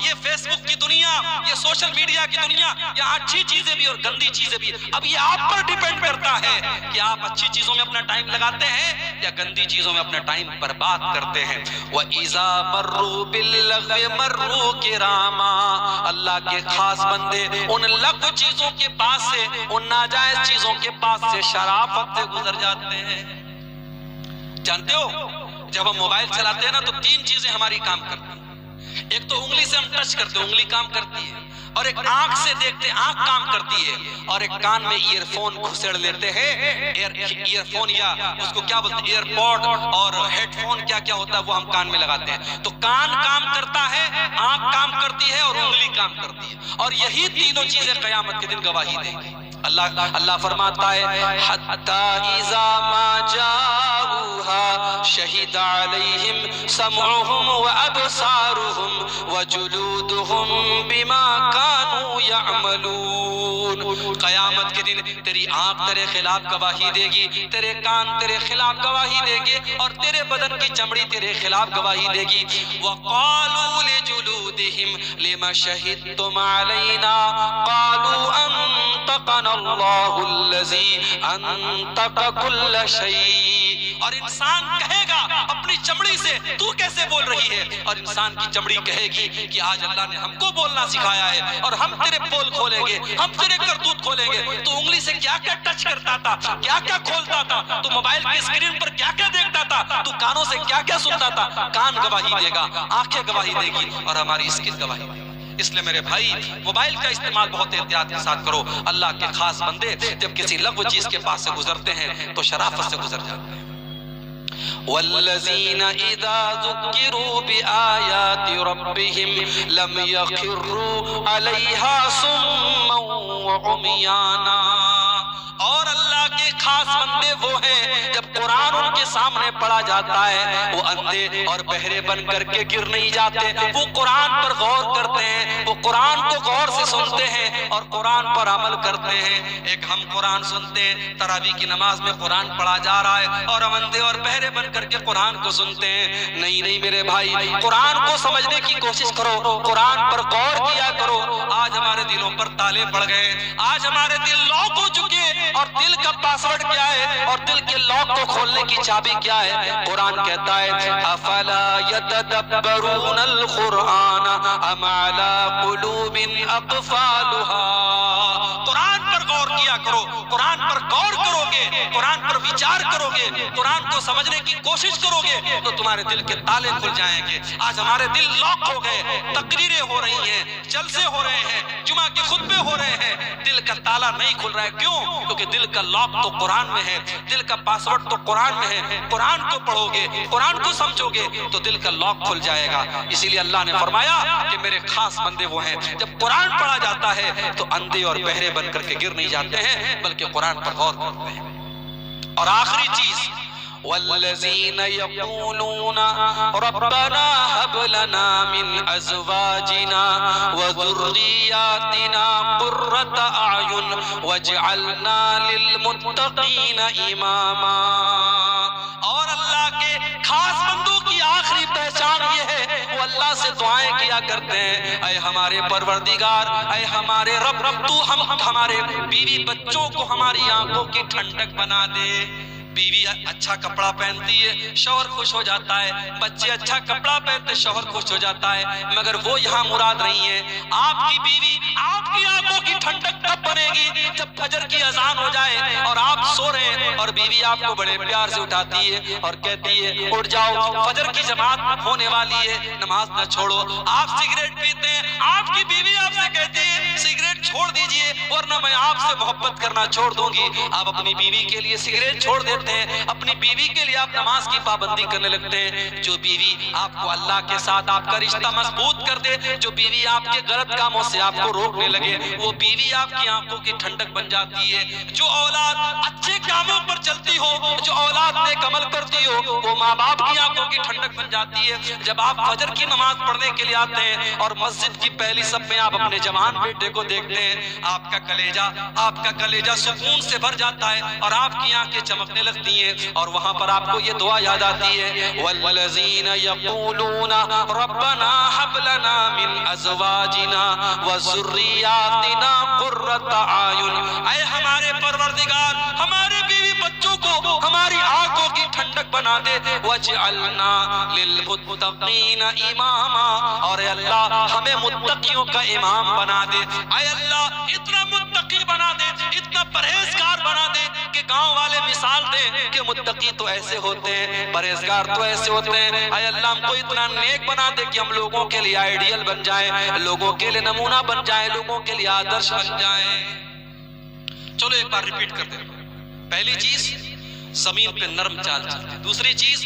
A: یہ فیس بک کی دنیا، یہ سوشل میڈیا کی دنیا، یہاں اچھی چیزیں بھی اور گندی چیزیں بھی، اب یہ آپ پر ڈیپینڈ کرتا ہے کہ آپ اچھی چیزوں میں اپنا ٹائم لگاتے ہیں یا گندی چیزوں میں اپنا ٹائم برباد کرتے ہیں۔ وَإِذَا مَرُّوا بِاللَّغْوِ مَرُّوا كِرَامًا، اللہ کے خاص بندے ان لغو چیزوں کے پاس سے، ان ناجائز چیزوں کے پاس سے شرافت سے گزر جاتے ہیں۔ جانتے ہو جب ہم موبائل چلاتے ہیں نا تو تین چیزیں ہماری کام کرتی ہیں۔ ایک تو انگلی سے ہم ٹچ کرتے ہیں، انگلی کام کرتی ہے، اور ایک آنکھ سے دیکھتے ہیں، آنکھ کام کرتی ہے، اور ایک کان میں ایئر فون گھسڑ لیتے ہیں۔ ایئر فون یا اس کو کیا بولتے ہیں، ایئر پوڈ اور ہیڈ فون کیا کیا ہوتا ہے وہ ہم کان میں لگاتے ہیں۔ تو کان کام کرتا ہے، آنکھ کام کرتی ہے اور انگلی کام کرتی ہے، اور یہی تینوں چیزیں قیامت کے دن گواہی دیں گی۔ اللہ فرماتا ہے حَتَّى إِذَا مَا جَاءُوهَا شَهِدَ عَلَيْهِمْ سَمْعُهُمْ وَأَبْصَارُهُمْ وَجُلُودُهُمْ بِمَا كَانُوا يَعْمَلُونَ، قیامت کے دن تیری آنکھ تیرے خلاف گواہی دے گی، تیرے کان تیرے خلاف گواہی دے گی، اور تیرے بدن کی چمڑی تیرے خلاف گواہی دے گی۔ وَقَالُوا لِجُلُودِهِمْ لِمَ شَهِدتُّمْ عَلَيْنَا قَالُوا أَنطَقَنَا اللَّهُ الَّذِي أَنطَقَ كُلَّ شَيْءٍ، اور انسان کہے گا اپنی چمڑی سے تو کیسے بول رہی ہے، اور انسان کی چمڑی کہے گی کہ آج اللہ نے ہم کو بولنا سکھایا ہے، اور ہم تیرے پول کھولیں گے، ہم تیرے کرتوت کھولیں گے۔ تو انگلی سے کیا کیا ٹچ کرتا تھا، کیا کیا کھولتا تھا، تو موبائل کی اسکرین پر کیا کیا دیکھتا تھا، تو کانوں سے کیا کیا سنتا تھا، کان گواہی دے گا، آنکھیں گواہی دے گی، اور ہماری اسکن گواہی دے گی۔ اس لیے میرے بھائی موبائل کا استعمال بہت احتیاط کے ساتھ کرو۔ اللہ کے خاص بندے جب کسی لغو چیز کے پاس سے گزرتے ہیں تو شرافت سے گزر جاتے ہیں۔ وَالَّذِينَ إِذَا ذُكِّرُوا بِآيَاتِ رَبِّهِمْ لَمْ يَخِرُّوا عَلَيْهَا صُمًّا وَعُمْيَانًا، اور اللہ کے خاص بندے وہ ہیں جب قرآن ان کے سامنے پڑھا جاتا ہے وہ اندھے اور بہرے بن کر کے گر نہیں جاتے، وہ قرآن پر غور کرتے ہیں، وہ قرآن کو غور سے سنتے ہیں اور قرآن پر عمل کرتے ہیں۔ ایک ہم قرآن سنتے ہیں، تراویح کی نماز میں قرآن پڑھا جا رہا ہے اور ہم اندھے اور بہرے بن کر کے قرآن کو سنتے ہیں۔ نہیں میرے بھائی، قرآن کو سمجھنے کی کوشش کرو، قرآن پر غور کیا کرو۔ آج ہمارے دلوں پر تالے پڑ گئے، آج ہمارے دل لاک ہو چکے، اور دل کا پاسورڈ کیا ہے اور دل کے لاک کو کھولنے کی چابی کیا ہے؟ قرآن کہتا ہے افلا یتدبرون القرآن ام علی قلوب اقفالها، قرآن پر غور کیا
B: کرو, قرآن پر غور کرو گے, قرآن پر وچار کرو گے, قرآن کو سمجھنے کی کوشش کرو گے تو تمہارے دل کے تالے کھل جائیں گے. آج ہمارے دل لاک ہو گئے, تقریریں ہو رہی ہیں, جلسے ہو رہے ہیں, جمعہ کے خطبے ہو رہے ہیں, دل کا تالا نہیں کھل رہا ہے. کیوں؟ کیونکہ دل کا لاک تو قرآن میں ہے, دل کا پاسورڈ تو قرآن میں ہے. قرآن کو پڑھو گے, قرآن کو سمجھو گے تو دل کا لاک کھل جائے گا. اسی لیے اللہ نے فرمایا کہ میرے خاص بندے وہ ہیں جب قرآن پڑھا جاتا ہے تو اندھے اور بہرے بن کر کے گر نہیں جاتے ہیں بلکہ قرآن پر غور کرتے ہیں. اور آخری چیز, والذین یقولون ربنا هب لنا من ازواجنا وذریاتنا قرۃ اعین واجعلنا للمتقین اماما. اور اللہ کے خاص بندوں کی آخری پہچان یہ ہے, وہ اللہ سے دعائیں کیا کرتے ہیں, اے ہمارے پروردگار, اے ہمارے رب, تو ہمارے بیوی بچوں کو ہماری آنکھوں کی ٹھنڈک بنا دے. بیوی اچھا کپڑا پہنتی ہے, شوہر خوش ہو جاتا ہے, بچے اچھا کپڑا پہنتے, شوہر خوش ہو جاتا ہے, مگر وہ یہاں مراد نہیں ہے. آپ کی بیوی آپ کی آنکھوں کی ٹھنڈک تب بنے گی جب فجر کی اذان ہو جائے اور آپ سو رہے ہیں اور بیوی آپ کو بڑے پیار سے اٹھاتی ہے اور کہتی ہے اٹھ جاؤ, فجر کی جماعت ہونے والی ہے, نماز نہ چھوڑو. آپ سگریٹ پیتے ہیں, آپ کی بیوی آپ سے کہتی ہے سگریٹ چھوڑ دیجئے ورنہ میں آپ سے محبت کرنا چھوڑ دوں گی. آپ اپنی بیوی کے لیے سگریٹ چھوڑ دیتے ہیں, اپنی بیوی کے لیے آپ نماز کی پابندی کرنے لگتے ہیں. جو بیوی آپ کو اللہ کے ساتھ آپ کا رشتہ مضبوط کر دے, جو بیوی آپ کے غلط کاموں سے آپ کو روکنے لگے, وہ بیوی آپ کی آنکھوں کی ٹھنڈک بن جاتی ہے. جو اولاد اچھے کاموں پر چلتی ہو, جو اولاد نیک عمل کرتی ہو, وہ ماں باپ کی آنکھوں کی ٹھنڈک بن جاتی ہے. جب آپ فجر کی نماز پڑھنے کے لیے آتے ہیں اور مسجد کی پہلی صف میں آپ اپنے جوان بیٹے کو دیکھتے ہیں, آپ کا کلیجہ سکون سے بھر جاتا ہے اور آپ کی آنکھیں چمکنے لگتی ہیں. اور وہاں پر آپ کو یہ دعا یاد آتی ہے, والذین یقولون ربنا هب لنا من ازواجنا وذریاتنا قرۃ اعین. اے ہمارے پروردگار, ہمارے بیوی بچوں کو ہماری آنکھوں کی ٹھنڈک بنا دے, واجعلنا للمتقین اماما. اور اے اللہ ہمیں متقیوں کا امام بنا دے. اے اللہ اتنا متقی بنا دے, اتنا پرہیزگار بنا دے کہ گاؤں والے مثال دیں کہ متقی تو ایسے ہوتے ہیں, پرہیزگار تو ایسے ہوتے ہیں. اے اللہ ہم کو اتنا نیک بنا دے کہ ہم لوگوں کے لیے آئیڈیل بن جائیں, لوگوں کے لیے نمونہ بن جائیں, لوگوں کے لیے آدرش بن جائیں. چلو ایک بار ریپیٹ کرتے ہیں. پہلی چیز زمین پہ نرم چال چلتے ہیں. دوسری چیز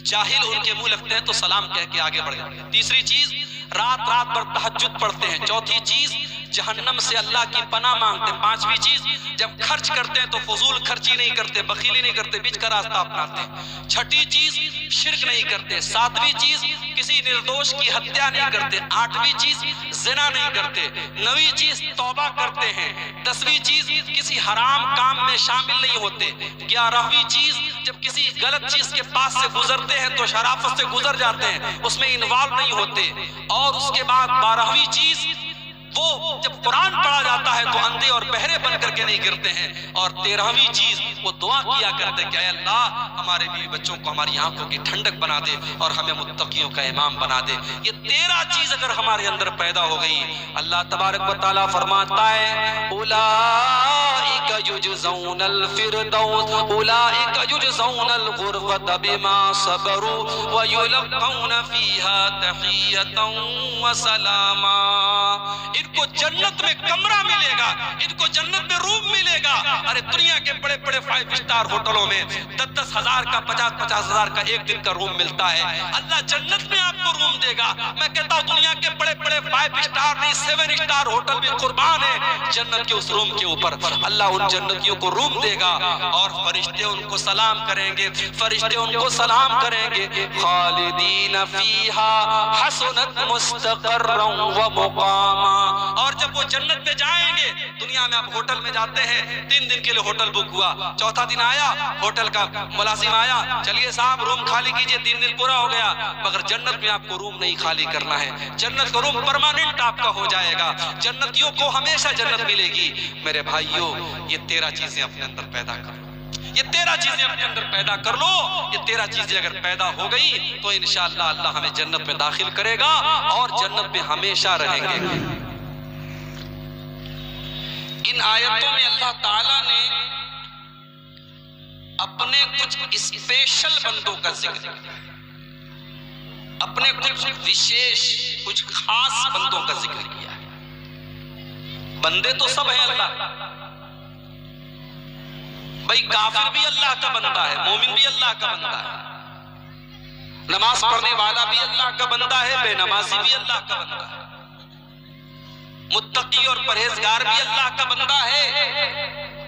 B: جاہل ان کے منہ لگتے ہیں تو سلام کہہ کے آگے بڑھ جاتے ہیں. تیسری چیز رات بھر تہجد پڑھتے ہیں. چوتھی چیز جہنم سے اللہ کی پناہ مانگتے ہیں. پانچویں چیز جب خرچ کرتے ہیں تو فضول خرچی نہیں کرتے, بخیلی نہیں کرتے, بیچ کا راستہ اپناتے ہیں. چھٹی چیز شرک نہیں کرتے. ساتویں چیز کسی نردوش کی ہتیا نہیں کرتے. آٹھویں چیز زنا نہیں کرتے. نویں چیز توبہ کرتے ہیں. دسویں چیز کسی حرام کام میں شامل نہیں ہوتے. گیارہویں چیز جب کسی غلط چیز کے پاس سے گزرتے ہیں تو شرافت سے گزر جاتے ہیں, اس میں انوالو نہیں ہوتے. اور اس کے بعد 12ویں چیز وہ جب قرآن پڑھا جاتا ہے تو اندھے اور بہرے بن کر کے نہیں گرتے ہیں. اور 13ویں چیز وہ دعا کیا کرتے کہ اے اللہ ہمارے بیوی بچوں کو ہماری آنکھوں کی ٹھنڈک بنا دے اور ہمیں متقیوں کا امام بنا دے. یہ 13 چیز اگر ہمارے اندر پیدا ہو گئی, اللہ تبارک و تعالیٰ فرماتا ہے اولئک یجزون الفردوس اولئک یجزون الغرفۃ بما صبروا ویلقون فیہا تحیۃ وسلاما. ان کو جنت میں کمرہ ملے گا, ان کو جنت میں روم ملے گا. ارے دنیا کے بڑے بڑے 5 اسٹار ہوٹلوں میں 10-10 ہزار کا 50-50 ہزار کا ایک دن کا روم ملتا ہے. اللہ جنت میں آپ کو روم دے گا. میں کہتا ہوں دنیا کے بڑے بڑے 5 اسٹار نہیں 7 اسٹار ہوٹل بھی قربان ہے جنت کے اس روم کے اوپر. اللہ ان جنتیوں کو روم دے گا اور فرشتے ان کو سلام کریں گے, فرشتے ان کو سلام کریں گے. خالدین فیہا حسنت مستقرا ومقاما. اور جب وہ جنت میں جائیں گے, دنیا میں آپ ہوٹل میں جاتے ہیں, 3 دن کے لیے ہوٹل بک ہوا, چوتھا دن آیا ہوٹل کا ملازم آیا, چلیے صاحب روم خالی کیجئے, 3 دن پورا ہو گیا. مگر جنت میں آپ کو روم نہیں خالی کرنا ہے, جنت کا روم پرماننٹ آپ کا ہو جائے گا, جنتیوں کو ہمیشہ جنت ملے گی. میرے بھائیوں یہ 13 چیزیں اپنے اندر پیدا کر لو, یہ 13 چیزیں اپنے اندر پیدا کر لو. یہ 13 چیزیں اگر پیدا ہو گئی تو انشاءاللہ اللہ ہمیں جنت میں داخل کرے گا اور جنت میں ہمیشہ رہیں گے. ان آیتوں میں اللہ تعالیٰ نے اپنے کچھ اسپیشل بندوں کا ذکر کیا، اپنے کچھ وشیش، کچھ خاص بندوں کا ذکر کیا ہے۔ بندے تو سب ہیں اللہ، بھائی کافر بھی اللہ کا بندہ ہے، مومن بھی اللہ کا بندہ ہے، نماز پڑھنے والا بھی اللہ کا بندہ ہے، بے نمازی بھی اللہ کا بندہ ہے، متقی اور پرہیزگار بھی اللہ کا بندہ ہے،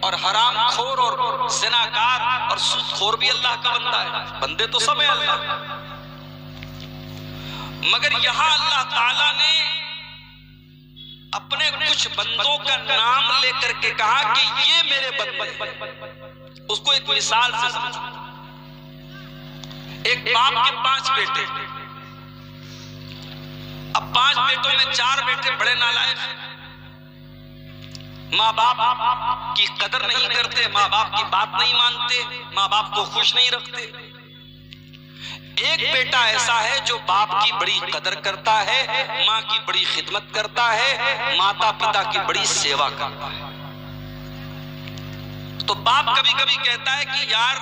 B: اور حرام خور اور زناکار اور سود خور بھی اللہ کا بندہ ہے۔ بندے تو سب ہیں اللہ، مگر یہاں اللہ تعالیٰ نے اپنے کچھ بندوں کا نام لے کر کے کہا کہ یہ میرے بندے۔ اس کو ایک مثال سے سمجھو، ایک باپ کے 5 بیٹے، اب 5 بیٹوں میں 4 بیٹے بڑے نالائق ہیں، ماں باپ کی قدر نہیں کرتے، ماں باپ کی بات نہیں مانتے، ماں باپ کو خوش نہیں رکھتے۔ ایک بیٹا ایسا ہے جو باپ کی بڑی قدر کرتا ہے، ماں کی بڑی خدمت کرتا ہے، ماتا پتا کی بڑی سیوا کرتا ہے۔ تو باپ کبھی کبھی کہتا ہے کہ یار